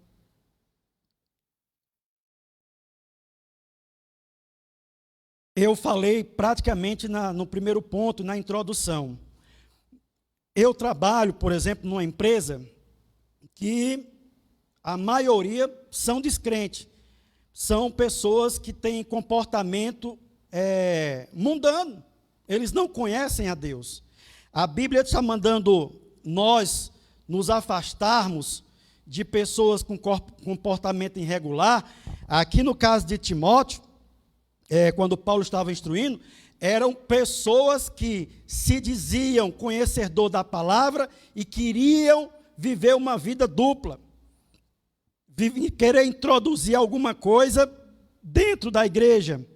Eu falei praticamente no primeiro ponto, na introdução. Eu trabalho, por exemplo, numa empresa que a maioria são descrentes. São pessoas que têm comportamento mundano. Eles não conhecem a Deus. A Bíblia está mandando nós nos afastarmos de pessoas com comportamento irregular. Aqui no caso de Timóteo, quando Paulo estava instruindo, eram pessoas que se diziam conhecedor da palavra e queriam viver uma vida dupla, querer introduzir alguma coisa dentro da igreja,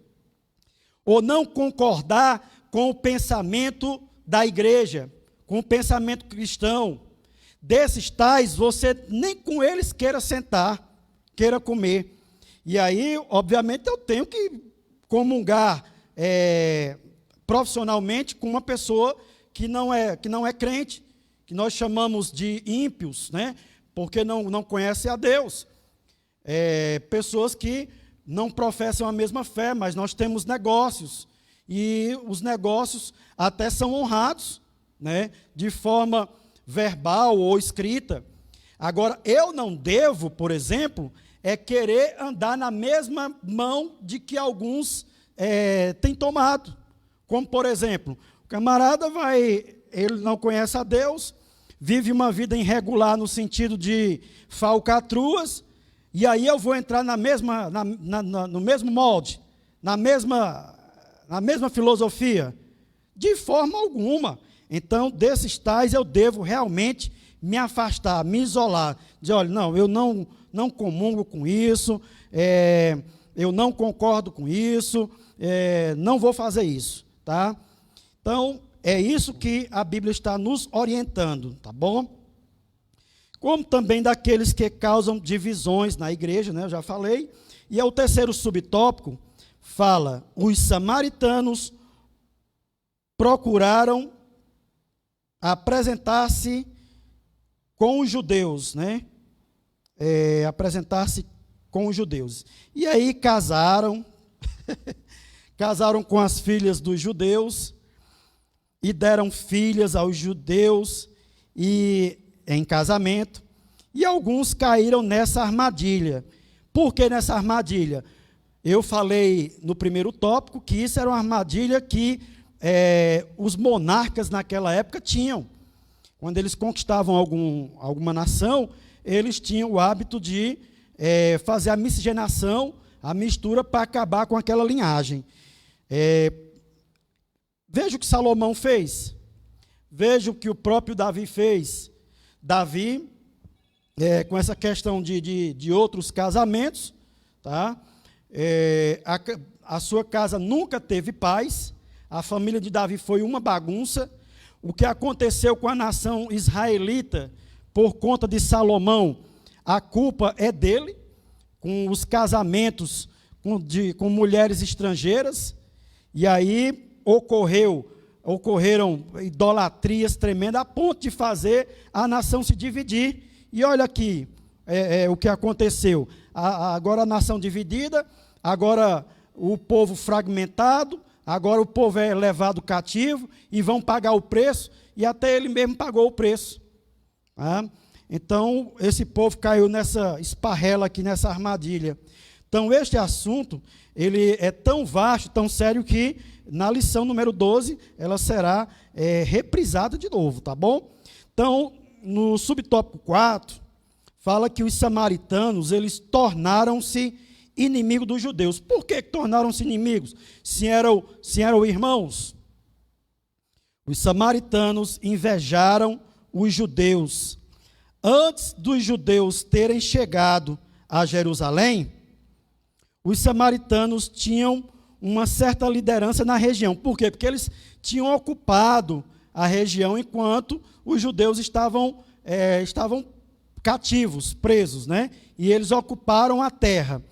ou não concordar com o pensamento da igreja, com o pensamento cristão. Desses tais, você nem com eles queira sentar, queira comer. E aí, obviamente, eu tenho que comungar profissionalmente com uma pessoa que não é crente, que nós chamamos de ímpios, né? Porque não conhecem a Deus. Pessoas que não professam a mesma fé, mas nós temos negócios, e os negócios até são honrados, né? De forma verbal ou escrita. Agora, eu não devo, por exemplo, querer andar na mesma mão de que alguns têm tomado. Como, por exemplo, o camarada ele não conhece a Deus, vive uma vida irregular no sentido de falcatruas, e aí eu vou entrar no mesmo molde, na mesma filosofia? De forma alguma. Então, desses tais, eu devo realmente me afastar, me isolar. Dizer, olha, não, eu não comungo com isso, eu não concordo com isso, não vou fazer isso, tá? Então, é isso que a Bíblia está nos orientando, tá bom? Como também daqueles que causam divisões na igreja, né, eu já falei. E o terceiro subtópico fala: os samaritanos procuraram apresentar-se com os judeus, né? Apresentar-se com os judeus. E aí casaram, casaram com as filhas dos judeus, e deram filhas aos judeus em casamento, e alguns caíram nessa armadilha. Por que nessa armadilha? Eu falei no primeiro tópico que isso era uma armadilha que os monarcas naquela época tinham. Quando eles conquistavam alguma nação, eles tinham o hábito de fazer a miscigenação, a mistura, para acabar com aquela linhagem. Veja o que Salomão fez. Veja o que o próprio Davi fez. Davi, com essa questão de outros casamentos, tá? A sua casa nunca teve paz, a família de Davi foi uma bagunça. O que aconteceu com a nação israelita, por conta de Salomão, a culpa é dele, com os casamentos com mulheres estrangeiras, e aí ocorreram idolatrias tremendas, a ponto de fazer a nação se dividir. E olha aqui o que aconteceu. Agora a nação dividida, agora o povo fragmentado, agora o povo é levado cativo e vão pagar o preço, e até ele mesmo pagou o preço. Tá? Então, esse povo caiu nessa esparrela aqui, nessa armadilha. Então, este assunto, ele é tão vasto, tão sério, que na lição número 12, ela será reprisada de novo, tá bom? Então, no subtópico 4, fala que os samaritanos, eles tornaram-se inimigos dos judeus. Por que tornaram-se inimigos? Se eram irmãos. Os samaritanos invejaram os judeus. Antes dos judeus terem chegado a Jerusalém, os samaritanos tinham uma certa liderança na região. Por quê? Porque eles tinham ocupado a região enquanto os judeus estavam cativos, presos, né? E eles ocuparam a terra.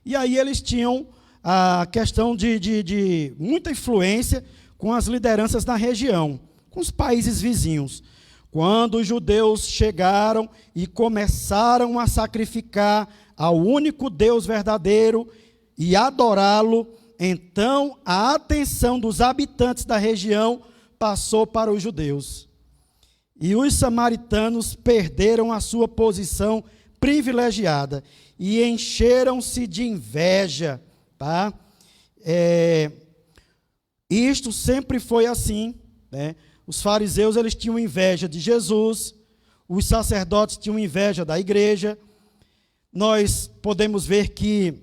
E aí eles tinham a questão de muita influência com as lideranças na região, com os países vizinhos. Quando os judeus chegaram e começaram a sacrificar ao único Deus verdadeiro e adorá-lo, então a atenção dos habitantes da região passou para os judeus. E os samaritanos perderam a sua posição privilegiada e encheram-se de inveja. Tá? Isto sempre foi assim, né? Os fariseus, eles tinham inveja de Jesus, os sacerdotes tinham inveja da igreja. Nós podemos ver que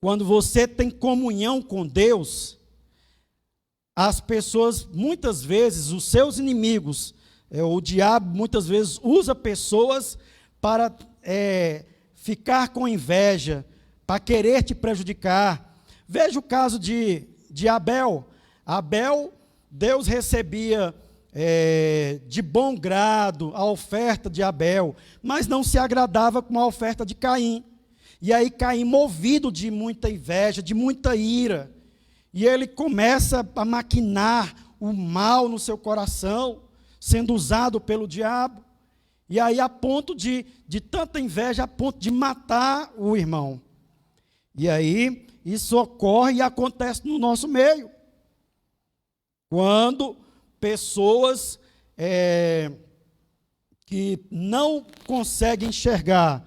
quando você tem comunhão com Deus, as pessoas, muitas vezes, os seus inimigos, o diabo muitas vezes usa pessoas para ficar com inveja, para querer te prejudicar. Veja o caso de Abel. Abel, Deus recebia de bom grado a oferta de Abel, mas não se agradava com a oferta de Caim. E aí Caim, movido de muita inveja, de muita ira, e ele começa a maquinar o mal no seu coração, sendo usado pelo diabo. E aí a ponto de tanta inveja, a ponto de matar o irmão. E aí isso ocorre e acontece no nosso meio. Quando pessoas que não conseguem enxergar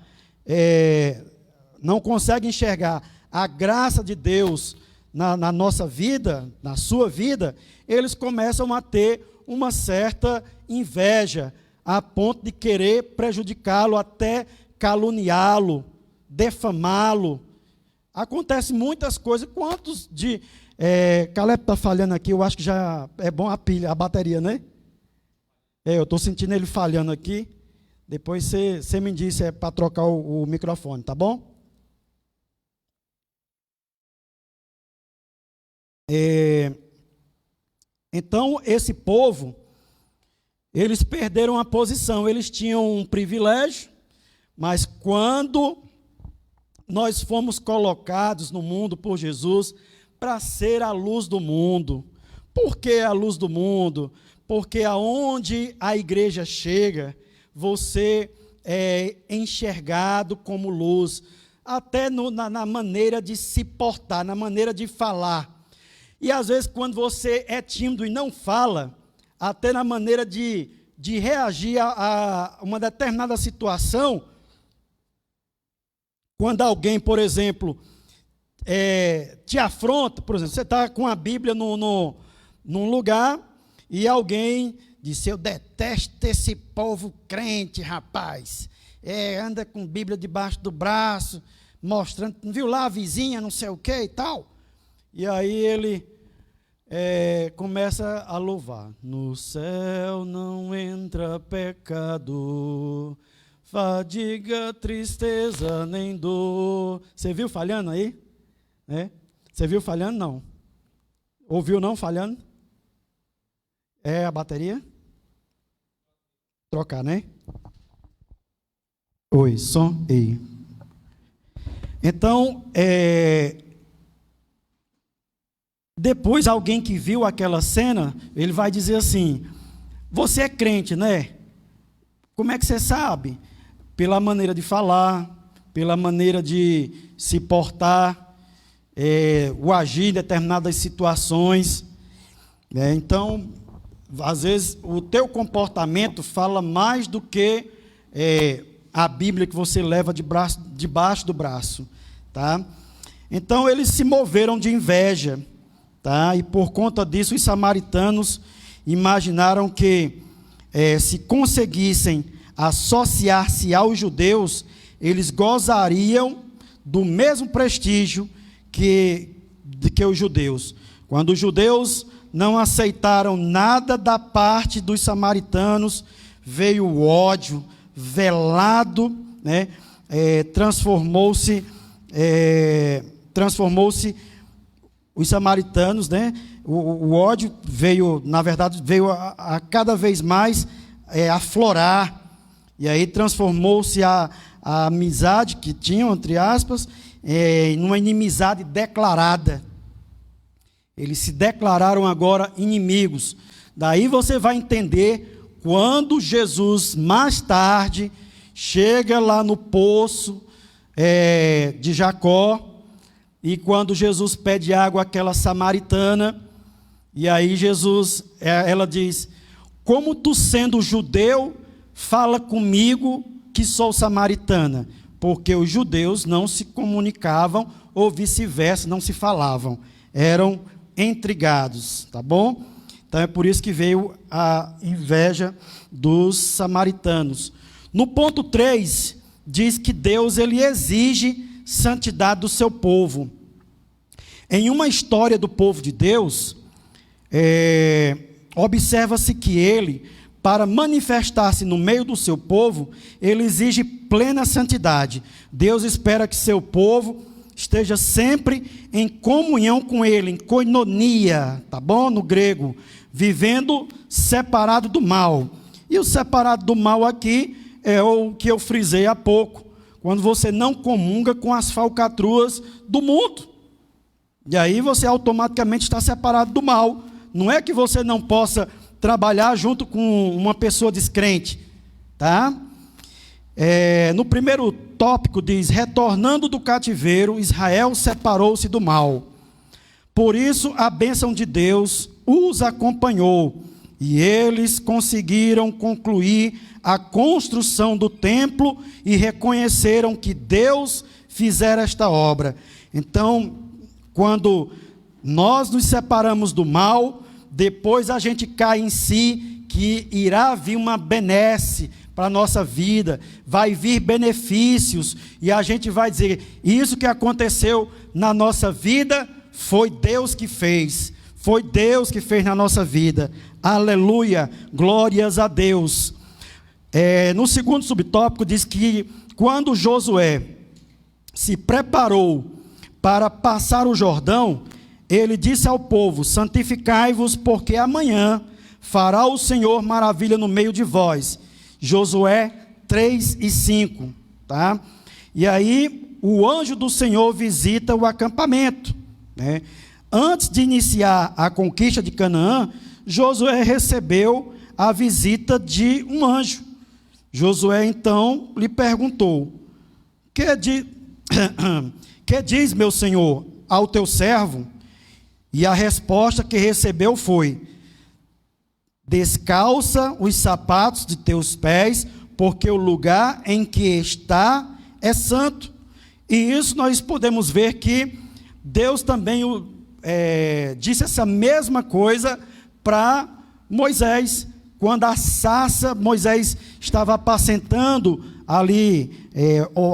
a graça de Deus na nossa vida, na sua vida, eles começam a ter uma certa inveja, a ponto de querer prejudicá-lo, até caluniá-lo, defamá-lo. Acontece muitas coisas. Quantos de... Caleb está falhando aqui, eu acho que já é bom a bateria, né? Eu estou sentindo ele falhando aqui. Depois você me diz se é para trocar o microfone, tá bom? Então, esse povo, eles perderam a posição, eles tinham um privilégio, mas quando nós fomos colocados no mundo por Jesus para ser a luz do mundo. Por que a luz do mundo? Porque aonde a igreja chega, você é enxergado como luz, até na maneira de se portar, na maneira de falar. E às vezes quando você é tímido e não fala, até na maneira de reagir a uma determinada situação, quando alguém, por exemplo, te afronta, por exemplo, você está com a Bíblia num lugar e alguém disse: eu detesto esse povo crente, rapaz, anda com Bíblia debaixo do braço, mostrando, viu lá a vizinha, não sei o que e tal. E aí ele começa a louvar: no céu não entra pecado, fadiga, tristeza, nem dor. Você viu falhando aí? Você viu falhando? Não. Ouviu não falhando? É a bateria? Trocar, né? Oi, som, ei. Então, depois alguém que viu aquela cena, ele vai dizer assim: você é crente, né? Como é que você sabe? Pela maneira de falar, pela maneira de se portar, o agir em determinadas situações. Então, às vezes, o teu comportamento fala mais do que a Bíblia que você leva debaixo do braço. Tá? Então, eles se moveram de inveja. Tá? E por conta disso, os samaritanos imaginaram que se conseguissem associar-se aos judeus, eles gozariam do mesmo prestígio que os judeus. Quando os judeus não aceitaram nada da parte dos samaritanos, veio o ódio velado, né? Transformou-se os samaritanos, né? O ódio veio, na verdade, veio a cada vez mais aflorar, e aí transformou-se a amizade que tinham, entre aspas, numa inimizade declarada. Eles se declararam agora inimigos. Daí você vai entender quando Jesus, mais tarde, chega lá no poço de Jacó, e quando Jesus pede água àquela samaritana, e aí ela diz: como tu sendo judeu, fala comigo que sou samaritana? Porque os judeus não se comunicavam, ou vice-versa, não se falavam, eram intrigados, tá bom? Então é por isso que veio a inveja dos samaritanos. No ponto 3, diz que Deus ele exige santidade do seu povo. Em uma história do povo de Deus, observa-se que ele, para manifestar-se no meio do seu povo, ele exige plena santidade. Deus espera que seu povo esteja sempre em comunhão com ele, em koinonia, tá bom? No grego, vivendo separado do mal. E o separado do mal aqui é o que eu frisei há pouco, quando você não comunga com as falcatruas do mundo. E aí você automaticamente está separado do mal. Não é que você não possa trabalhar junto com uma pessoa descrente, tá? No primeiro tópico diz: retornando do cativeiro, Israel separou-se do mal. Por isso a bênção de Deus os acompanhou, e eles conseguiram concluir a construção do templo e reconheceram que Deus fizera esta obra. Então, quando nós nos separamos do mal, depois a gente cai em si, que irá vir uma benesse para a nossa vida, vai vir benefícios, e a gente vai dizer: isso que aconteceu na nossa vida, foi Deus que fez na nossa vida. Aleluia, glórias a Deus. No segundo subtópico diz que quando Josué se preparou para passar o Jordão, ele disse ao povo: santificai-vos, porque amanhã fará o Senhor maravilha no meio de vós. Josué 3:5, tá? E aí o anjo do Senhor visita o acampamento, né? Antes de iniciar a conquista de Canaã, Josué recebeu a visita de um anjo. Josué então lhe perguntou: que diz meu senhor ao teu servo? E a resposta que recebeu foi: descalça os sapatos de teus pés, porque o lugar em que está é santo. E isso nós podemos ver que Deus também disse essa mesma coisa para Moisés, quando a sarça, Moisés estava apacentando ali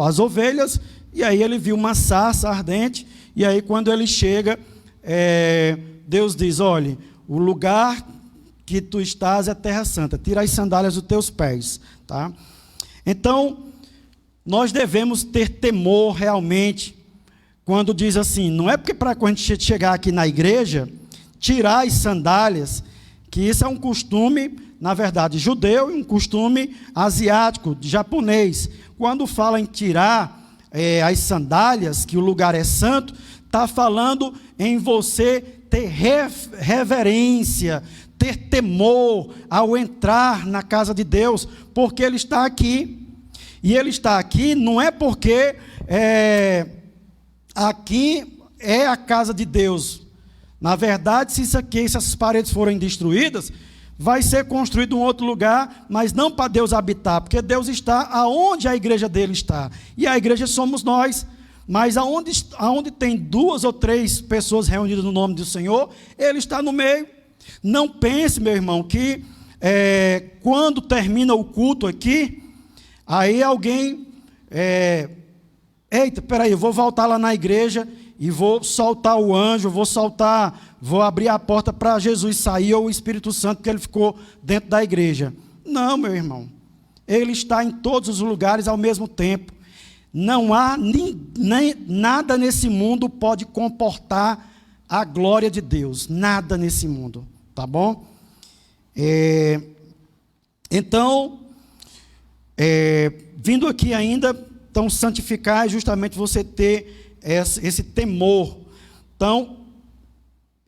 as ovelhas, e aí ele viu uma sarça ardente, e aí quando ele chega, Deus diz: olhe, o lugar que tu estás é terra santa, tira as sandálias dos teus pés, tá? Então, nós devemos ter temor realmente, quando diz assim, não é porque para quando a gente chegar aqui na igreja, tirar as sandálias, que isso é um costume, na verdade, judeu, e um costume asiático, japonês. Quando fala em tirar as sandálias, que o lugar é santo, está falando em você ter reverência, ter temor ao entrar na casa de Deus, porque Ele está aqui. E Ele está aqui não é porque aqui é a casa de Deus. Na verdade, se essas paredes forem destruídas, vai ser construído um outro lugar, mas não para Deus habitar, porque Deus está aonde a igreja dele está. E a igreja somos nós. Mas aonde tem 2 ou 3 pessoas reunidas no nome do Senhor, Ele está no meio. Não pense, meu irmão, que quando termina o culto aqui, aí alguém, eita, peraí, eu vou voltar lá na igreja e vou soltar o anjo, vou abrir a porta para Jesus sair, ou o Espírito Santo, porque ele ficou dentro da igreja. Não, meu irmão, Ele está em todos os lugares ao mesmo tempo. Não há nada nesse mundo pode comportar a glória de Deus. Nada nesse mundo, tá bom? Então, vindo aqui ainda, então santificar é justamente você ter esse temor. Então,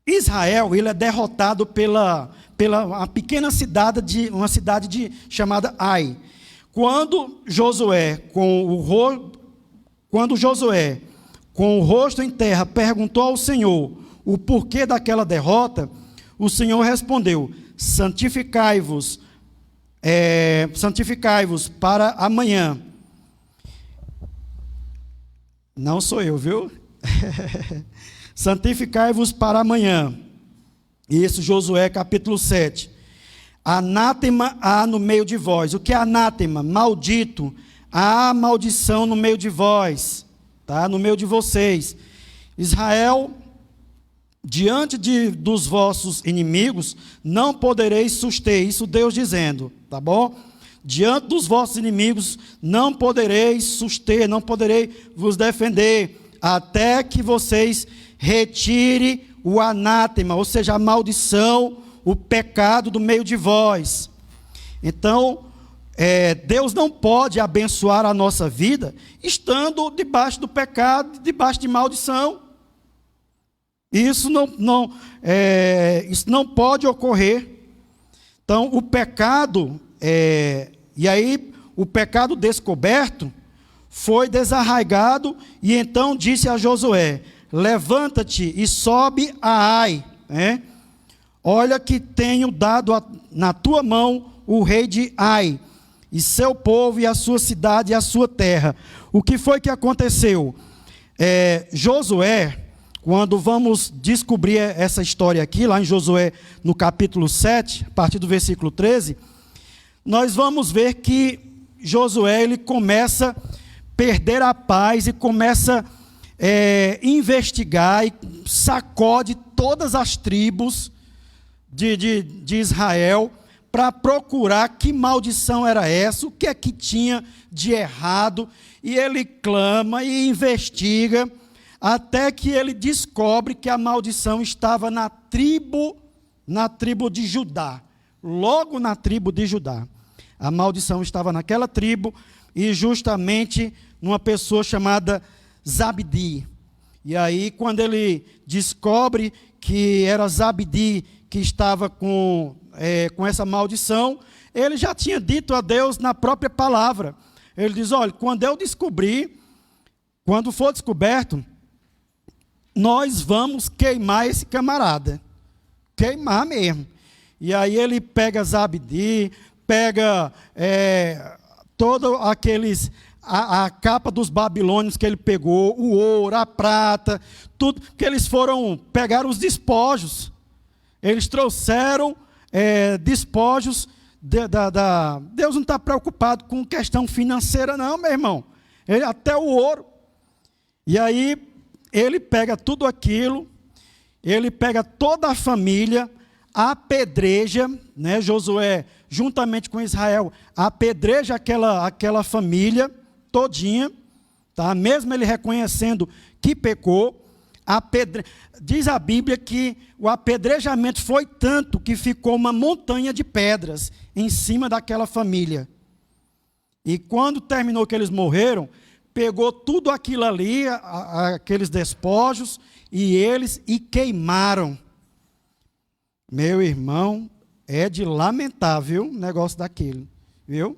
Israel, ele é derrotado pela uma pequena cidade, uma cidade chamada Ai. Quando Josué, com o rosto em terra, perguntou ao Senhor o porquê daquela derrota, o Senhor respondeu: santificai-vos para amanhã. Não sou eu, viu? Santificai-vos para amanhã. Isso, Josué capítulo 7. Anátema há no meio de vós. O que é anátema? Maldito. Há maldição no meio de vós, tá? No meio de vocês. Israel dos vossos inimigos não podereis suster. Isso Deus dizendo, tá bom? Diante dos vossos inimigos não podereis suster, não poderei vos defender, até que vocês retirem o anátema, ou seja, a maldição, o pecado do meio de vós. Então, Deus não pode abençoar a nossa vida estando debaixo do pecado, debaixo de maldição. Isso não pode ocorrer. Então, o pecado, e aí o pecado descoberto foi desarraigado, e então disse a Josué: levanta-te e sobe a Ai, olha que tenho dado na tua mão o rei de Ai, e seu povo, e a sua cidade, e a sua terra. O que foi que aconteceu? Josué, quando vamos descobrir essa história aqui, lá em Josué, no capítulo 7, a partir do versículo 13, nós vamos ver que Josué, ele começa a perder a paz e começa a investigar e sacode todas as tribos de Israel para procurar que maldição era essa, o que é que tinha de errado, e ele clama e investiga, até que ele descobre que a maldição estava na tribo de Judá, logo na tribo de Judá. A maldição estava naquela tribo, e justamente numa pessoa chamada Zabdi. E aí, quando ele descobre que era Zabdi que estava com essa maldição, ele já tinha dito a Deus na própria palavra. Ele diz: olha, quando eu descobrir, quando for descoberto, nós vamos queimar esse camarada. Queimar mesmo. E aí ele pega Zabdi, pega todos aqueles, a capa dos babilônios que ele pegou, o ouro, a prata, tudo, que eles pegaram os despojos. Eles trouxeram despojos, Deus não está preocupado com questão financeira não, meu irmão. Até o ouro. E aí, ele pega tudo aquilo, ele pega toda a família, apedreja, Josué, juntamente com Israel, apedreja aquela família todinha, tá? Mesmo ele reconhecendo que pecou, diz a Bíblia que o apedrejamento foi tanto que ficou uma montanha de pedras em cima daquela família. E quando terminou que eles morreram, pegou tudo aquilo ali, aqueles despojos, e queimaram. Meu irmão, é de lamentável o negócio daquele, viu?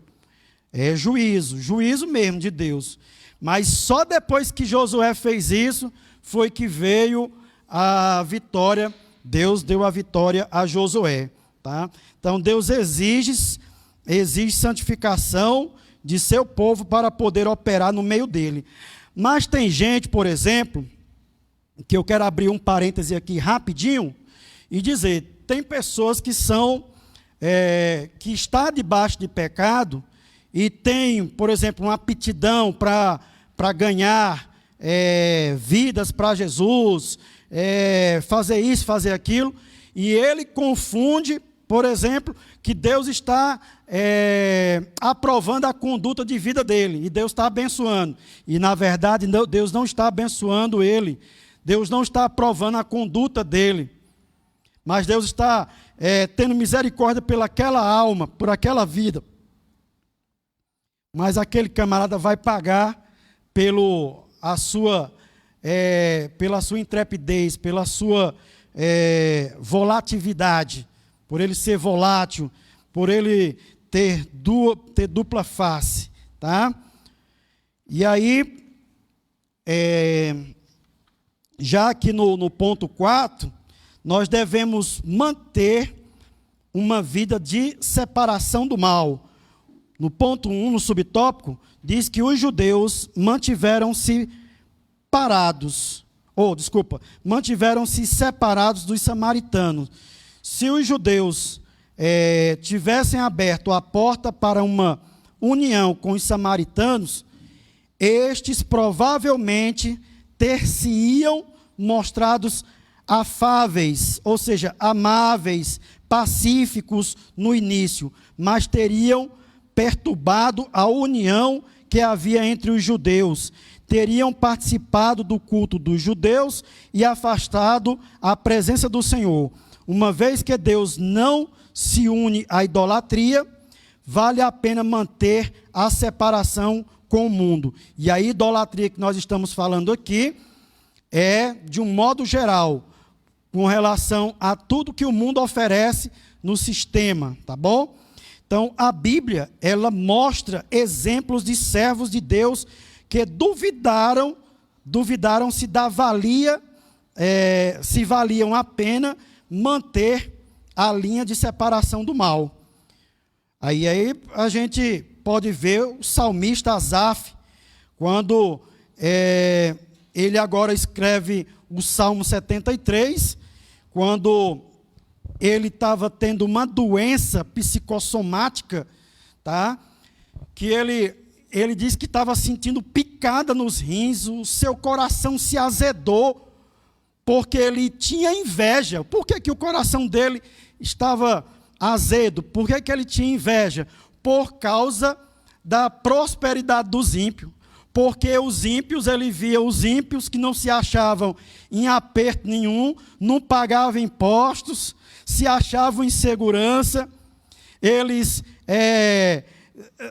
É juízo mesmo de Deus. Mas só depois que Josué fez isso, foi que veio a vitória. Deus deu a vitória a Josué, tá? Então Deus exige santificação de seu povo para poder operar no meio dele. Mas tem gente, por exemplo, que eu quero abrir um parêntese aqui rapidinho e dizer, tem pessoas que está debaixo de pecado e tem, por exemplo, uma aptidão para ganhar vidas para Jesus, fazer isso, fazer aquilo, e ele confunde, por exemplo, que Deus está aprovando a conduta de vida dele, e Deus está abençoando. E, na verdade, Deus não está abençoando ele, Deus não está aprovando a conduta dele, mas Deus está tendo misericórdia pelaquela alma, por aquela vida. Mas aquele camarada vai pagar pela sua intrepidez, pela sua volatilidade, por ele ser volátil, por ele ter dupla face, tá? E aí, já aqui no ponto 4, nós devemos manter uma vida de separação do mal. No ponto 1, no subtópico, diz que os judeus mantiveram-se separados dos samaritanos. Se os judeus tivessem aberto a porta para uma união com os samaritanos, estes provavelmente ter-se-iam mostrados afáveis, ou seja, amáveis, pacíficos no início, mas teriam perturbado a união que havia entre os judeus, teriam participado do culto dos judeus e afastado a presença do Senhor. Uma vez que Deus não se une à idolatria, vale a pena manter a separação com o mundo. E a idolatria que nós estamos falando aqui é, de um modo geral, com relação a tudo que o mundo oferece no sistema, tá bom? Então, a Bíblia, ela mostra exemplos de servos de Deus que duvidaram se se valiam a pena manter a linha de separação do mal. Aí a gente pode ver o salmista Asaf, quando ele agora escreve o Salmo 73, quando ele estava tendo uma doença psicossomática, tá? Que ele disse que estava sentindo picada nos rins, o seu coração se azedou, porque ele tinha inveja. Por que o coração dele estava azedo? Por que ele tinha inveja? Por causa da prosperidade dos ímpios. Porque os ímpios, ele via os ímpios que não se achavam em aperto nenhum, não pagavam impostos, se achavam em segurança, eles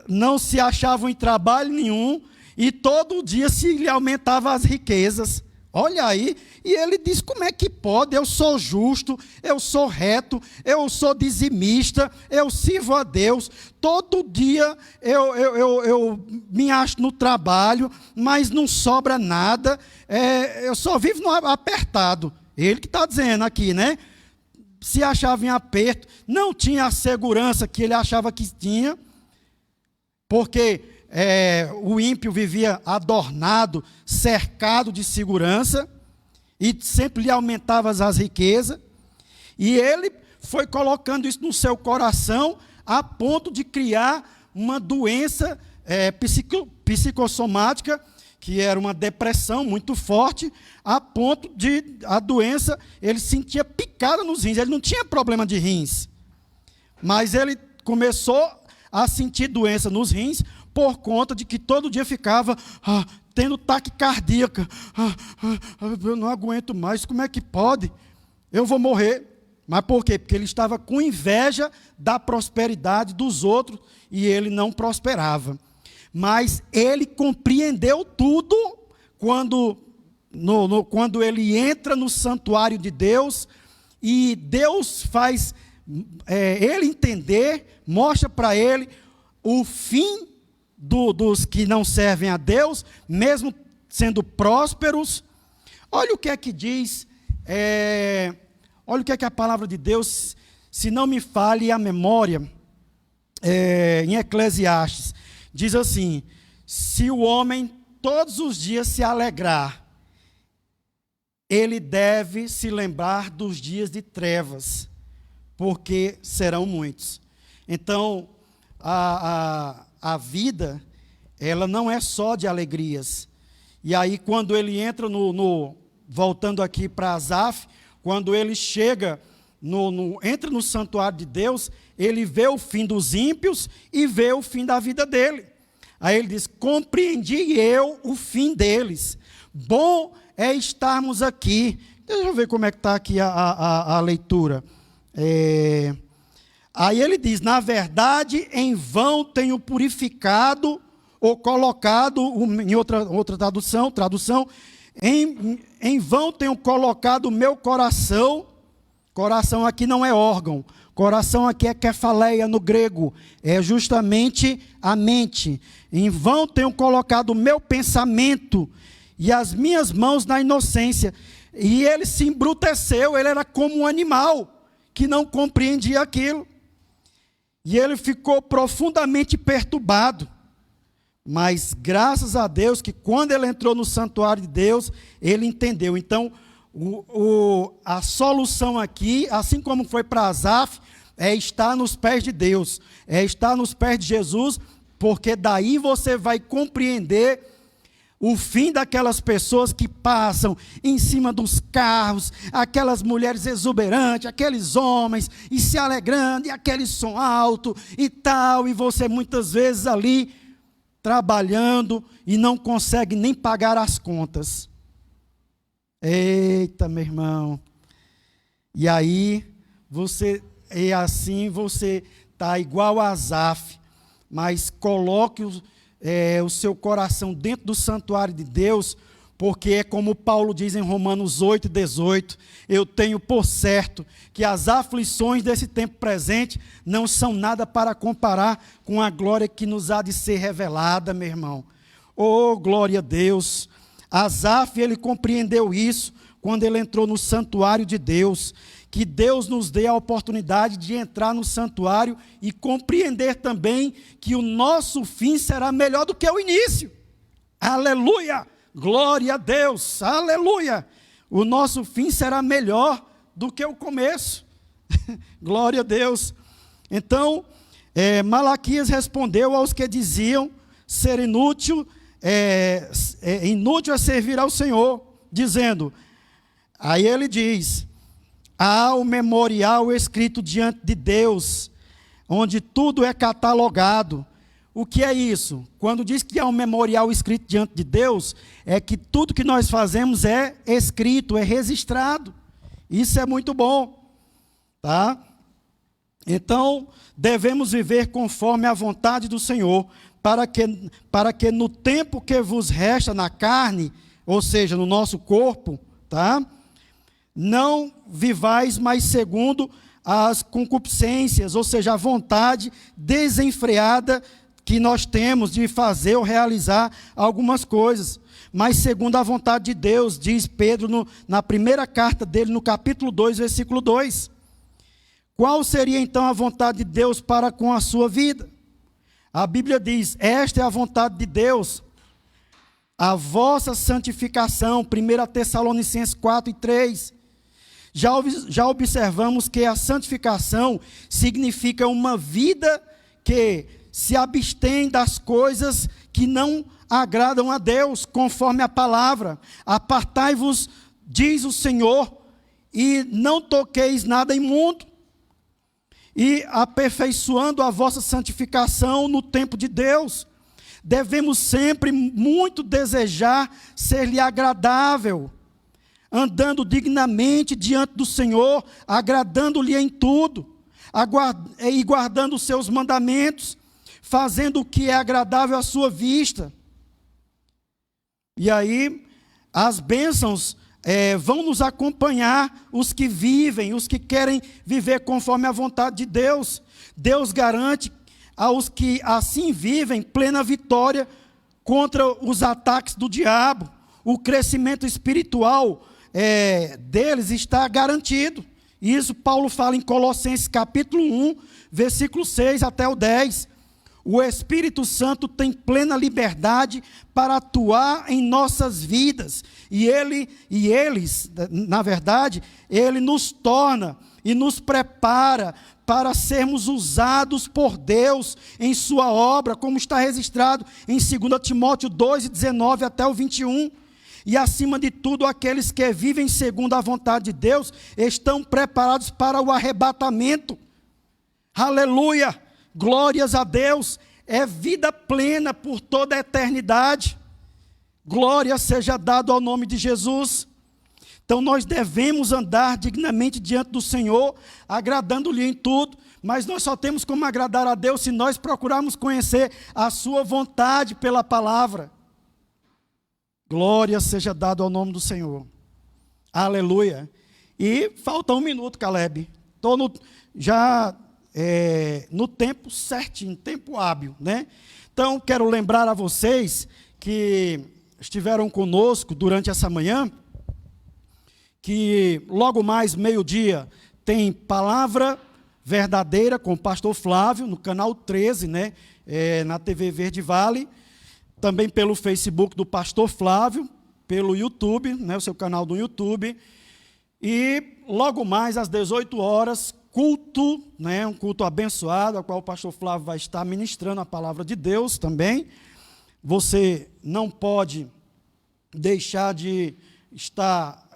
não se achavam em trabalho nenhum, e todo dia se lhe aumentavam as riquezas. Olha aí, e ele diz: como é que pode? Eu sou justo, eu sou reto, eu sou dizimista, eu sirvo a Deus, todo dia eu me acho no trabalho, mas não sobra nada, eu só vivo no apertado. Ele que está dizendo aqui, né? Se achava em aperto, não tinha a segurança que ele achava que tinha, porque o ímpio vivia adornado, cercado de segurança, e sempre lhe aumentava as riquezas, e ele foi colocando isso no seu coração, a ponto de criar uma doença psicossomática, que era uma depressão muito forte, a ponto de a doença, ele sentia picada nos rins, ele não tinha problema de rins, mas ele começou a sentir doença nos rins, por conta de que todo dia ficava tendo taquicardia. Eu não aguento mais, como é que pode? Eu vou morrer. Mas por quê? Porque ele estava com inveja da prosperidade dos outros e ele não prosperava. Mas ele compreendeu tudo quando ele entra no santuário de Deus, e Deus faz ele entender, mostra para ele o fim dos que não servem a Deus, mesmo sendo prósperos. Olha o que é que diz, olha o que é que a palavra de Deus, se não me falhe a memória, em Eclesiastes, diz assim: se o homem todos os dias se alegrar, ele deve se lembrar dos dias de trevas, porque serão muitos. Então, a vida, ela não é só de alegrias. E aí, quando ele entra voltando aqui para Asaf, quando ele chega, entra no santuário de Deus, ele vê o fim dos ímpios e vê o fim da vida dele. Aí ele diz: compreendi eu o fim deles. Bom é estarmos aqui. Deixa eu ver como é que está aqui a leitura. Aí ele diz: na verdade, em vão tenho purificado, ou colocado, em outra tradução, em vão tenho colocado o meu coração. Coração aqui não é órgão, coração aqui é kefaleia no grego, é justamente a mente. Em vão tenho colocado o meu pensamento e as minhas mãos na inocência. E ele se embruteceu, ele era como um animal que não compreendia aquilo. E ele ficou profundamente perturbado. Mas graças a Deus que quando ele entrou no santuário de Deus, ele entendeu. Então, a solução aqui, assim como foi para Asaf, é estar nos pés de Deus, é estar nos pés de Jesus, porque daí você vai compreender O fim daquelas pessoas que passam em cima dos carros, aquelas mulheres exuberantes, aqueles homens, e se alegrando, e aquele som alto e tal, e você muitas vezes ali trabalhando e não consegue nem pagar as contas. Eita, meu irmão. E aí, você está igual a Asaf, mas coloque o seu coração dentro do santuário de Deus, porque é como Paulo diz em Romanos 8:18, eu tenho por certo que as aflições desse tempo presente não são nada para comparar com a glória que nos há de ser revelada, meu irmão. Oh, glória a Deus! Asaf, ele compreendeu isso quando ele entrou no santuário de Deus, que Deus nos dê a oportunidade de entrar no santuário e compreender também que o nosso fim será melhor do que o início. Aleluia! Glória a Deus! Aleluia! O nosso fim será melhor do que o começo. Glória a Deus! Então, Malaquias respondeu aos que diziam ser inútil é servir ao Senhor, dizendo, aí ele diz, há o memorial escrito diante de Deus, onde tudo é catalogado. O que é isso? Quando diz que há um memorial escrito diante de Deus, é que tudo que nós fazemos é escrito, é registrado. Isso é muito bom, tá? Então, devemos viver conforme a vontade do Senhor, para que no tempo que vos resta na carne, ou seja, no nosso corpo, tá? Não vivais mais segundo as concupiscências, ou seja, a vontade desenfreada que nós temos de fazer ou realizar algumas coisas, mas segundo a vontade de Deus, diz Pedro na primeira carta dele, no capítulo 2, versículo 2. Qual seria então a vontade de Deus para com a sua vida? A Bíblia diz, esta é a vontade de Deus, a vossa santificação, 1 Tessalonicenses 4:3. Já observamos que a santificação significa uma vida que se abstém das coisas que não agradam a Deus, conforme a palavra. Apartai-vos, diz o Senhor, e não toqueis nada imundo. E aperfeiçoando a vossa santificação no tempo de Deus. Devemos sempre muito desejar ser-lhe agradável, andando dignamente diante do Senhor, agradando-lhe em tudo, e guardando os seus mandamentos, fazendo o que é agradável à sua vista. E aí, as bênçãos vão nos acompanhar, os que vivem, os que querem viver conforme a vontade de Deus. Deus garante aos que assim vivem plena vitória contra os ataques do diabo. O crescimento espiritual deles está garantido. Isso Paulo fala em Colossenses capítulo 1, versículo 6 até o 10. O Espírito Santo tem plena liberdade para atuar em nossas vidas. E eles, na verdade, ele nos torna e nos prepara para sermos usados por Deus em sua obra, como está registrado em 2 Timóteo 2, 19 até o 21. E acima de tudo, aqueles que vivem segundo a vontade de Deus estão preparados para o arrebatamento. Aleluia! Glórias a Deus! É vida plena por toda a eternidade. Glória seja dada ao nome de Jesus. Então nós devemos andar dignamente diante do Senhor, agradando-lhe em tudo, mas nós só temos como agradar a Deus se nós procurarmos conhecer a sua vontade pela palavra. Glória seja dada ao nome do Senhor. Aleluia. E falta 1 minuto, Caleb. Estou no tempo certinho, tempo hábil, né? Então, quero lembrar a vocês que estiveram conosco durante essa manhã, que logo mais meio-dia tem Palavra Verdadeira com o pastor Flávio, no canal 13, né? Na TV Verde Vale, também pelo Facebook do pastor Flávio, pelo YouTube, né? O seu canal do YouTube, e logo mais às 18 horas, culto, né, um culto abençoado, a qual o pastor Flávio vai estar ministrando a palavra de Deus também. Você não pode deixar de estar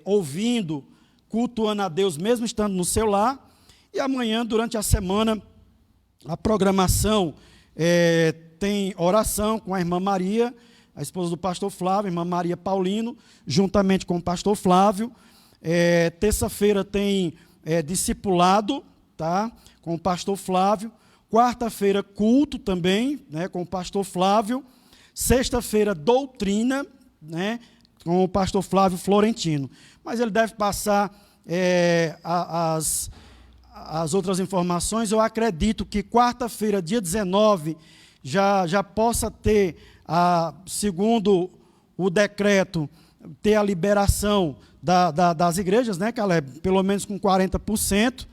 ouvindo, cultuando a Deus, mesmo estando no seu lar. E amanhã, durante a semana, a programação tem oração com a irmã Maria, a esposa do pastor Flávio, a irmã Maria Paulino, juntamente com o pastor Flávio. Terça-feira tem discipulado, tá, com o pastor Flávio. Quarta-feira, culto também, né, com o pastor Flávio. Sexta-feira, doutrina, né, com o pastor Flávio Florentino. Mas ele deve passar as outras informações. Eu acredito que quarta-feira, dia 19, já possa ter, segundo o decreto, ter a liberação das igrejas, né, Caleb? Pelo menos com 40%.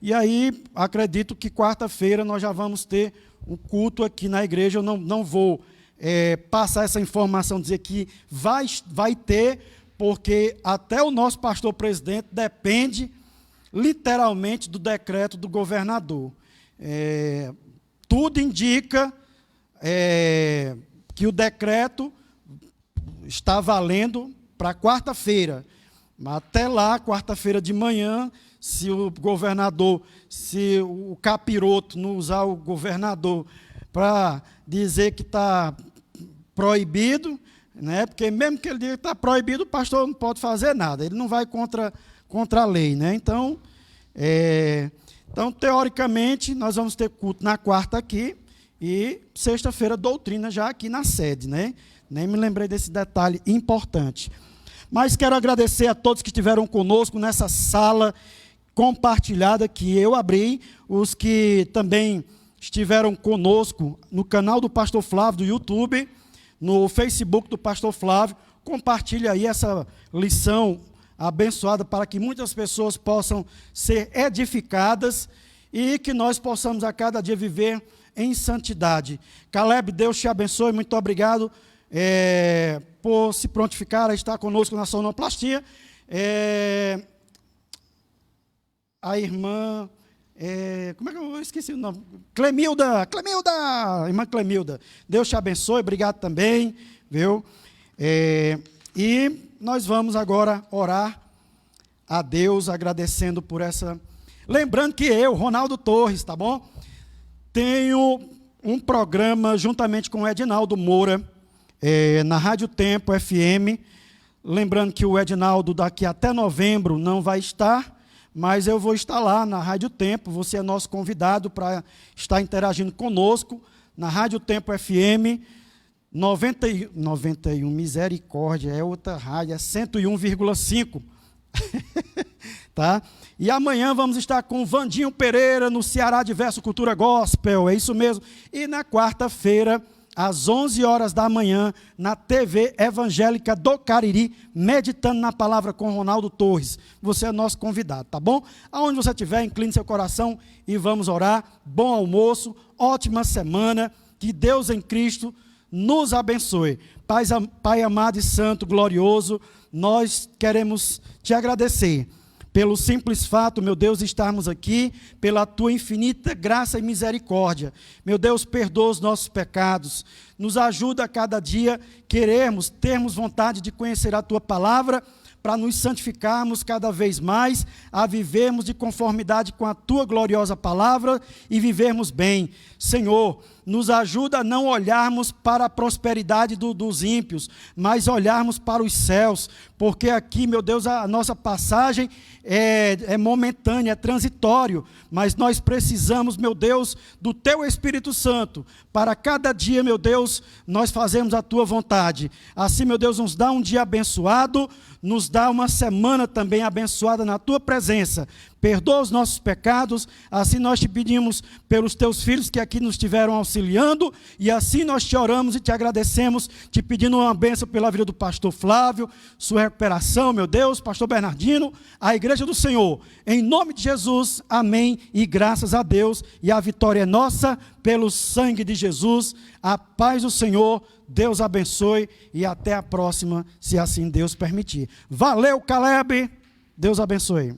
E aí, acredito que quarta-feira nós já vamos ter um culto aqui na igreja. Eu não vou passar essa informação, dizer que vai ter, porque até o nosso pastor presidente depende literalmente do decreto do governador. Tudo indica que o decreto está valendo para quarta-feira. Até lá, quarta-feira de manhã, se o governador, se o capiroto não usar o governador para dizer que está proibido, né? Porque mesmo que ele diga que está proibido, o pastor não pode fazer nada, ele não vai contra a lei, né? Então, teoricamente, nós vamos ter culto na quarta aqui e sexta-feira doutrina já aqui na sede, né? Nem me lembrei desse detalhe importante. Mas quero agradecer a todos que estiveram conosco nessa sala compartilhada que eu abri, os que também estiveram conosco no canal do Pastor Flávio do YouTube, no Facebook do Pastor Flávio. Compartilhe aí essa lição abençoada para que muitas pessoas possam ser edificadas e que nós possamos a cada dia viver em santidade. Caleb, Deus te abençoe, muito obrigado por se prontificar a estar conosco na sonoplastia. A irmã, como é que eu esqueci o nome? Clemilda, irmã Clemilda, Deus te abençoe, obrigado também, viu? E nós vamos agora orar a Deus, agradecendo por essa... Lembrando que eu, Ronaldo Torres, tá bom? Tenho um programa juntamente com o Edinaldo Moura, na Rádio Tempo FM. Lembrando que o Edinaldo daqui até novembro não vai estar, mas eu vou estar lá na Rádio Tempo. Você é nosso convidado para estar interagindo conosco na Rádio Tempo FM 91, misericórdia, é outra rádio, é 101,5. Tá? E amanhã vamos estar com Vandinho Pereira no Ceará Diverso Cultura Gospel, é isso mesmo. E na quarta-feira, às 11 horas da manhã, na TV Evangélica do Cariri, meditando na palavra com Ronaldo Torres. Você é nosso convidado, tá bom? Aonde você estiver, incline seu coração e vamos orar. Bom almoço, ótima semana, que Deus em Cristo nos abençoe. Pai amado e santo, glorioso, nós queremos te agradecer pelo simples fato, meu Deus, de estarmos aqui, pela tua infinita graça e misericórdia. Meu Deus, perdoa os nossos pecados, nos ajuda a cada dia termos vontade de conhecer a tua palavra, para nos santificarmos cada vez mais, a vivermos de conformidade com a tua gloriosa palavra e vivermos bem. Senhor, nos ajuda a não olharmos para a prosperidade dos ímpios, mas olharmos para os céus, porque aqui, meu Deus, a nossa passagem é momentânea, é transitório, mas nós precisamos, meu Deus, do teu Espírito Santo, para cada dia, meu Deus, nós fazemos a tua vontade. Assim, meu Deus, nos dá um dia abençoado, nos dá uma semana também abençoada na tua presença. Perdoa os nossos pecados, assim nós te pedimos pelos teus filhos que aqui nos estiveram auxiliando, e assim nós te oramos e te agradecemos, te pedindo uma bênção pela vida do pastor Flávio, sua recuperação, meu Deus, pastor Bernardino, a igreja do Senhor, em nome de Jesus, amém, e graças a Deus, e a vitória é nossa, pelo sangue de Jesus, a paz do Senhor, Deus abençoe, e até a próxima, se assim Deus permitir. Valeu, Caleb, Deus abençoe.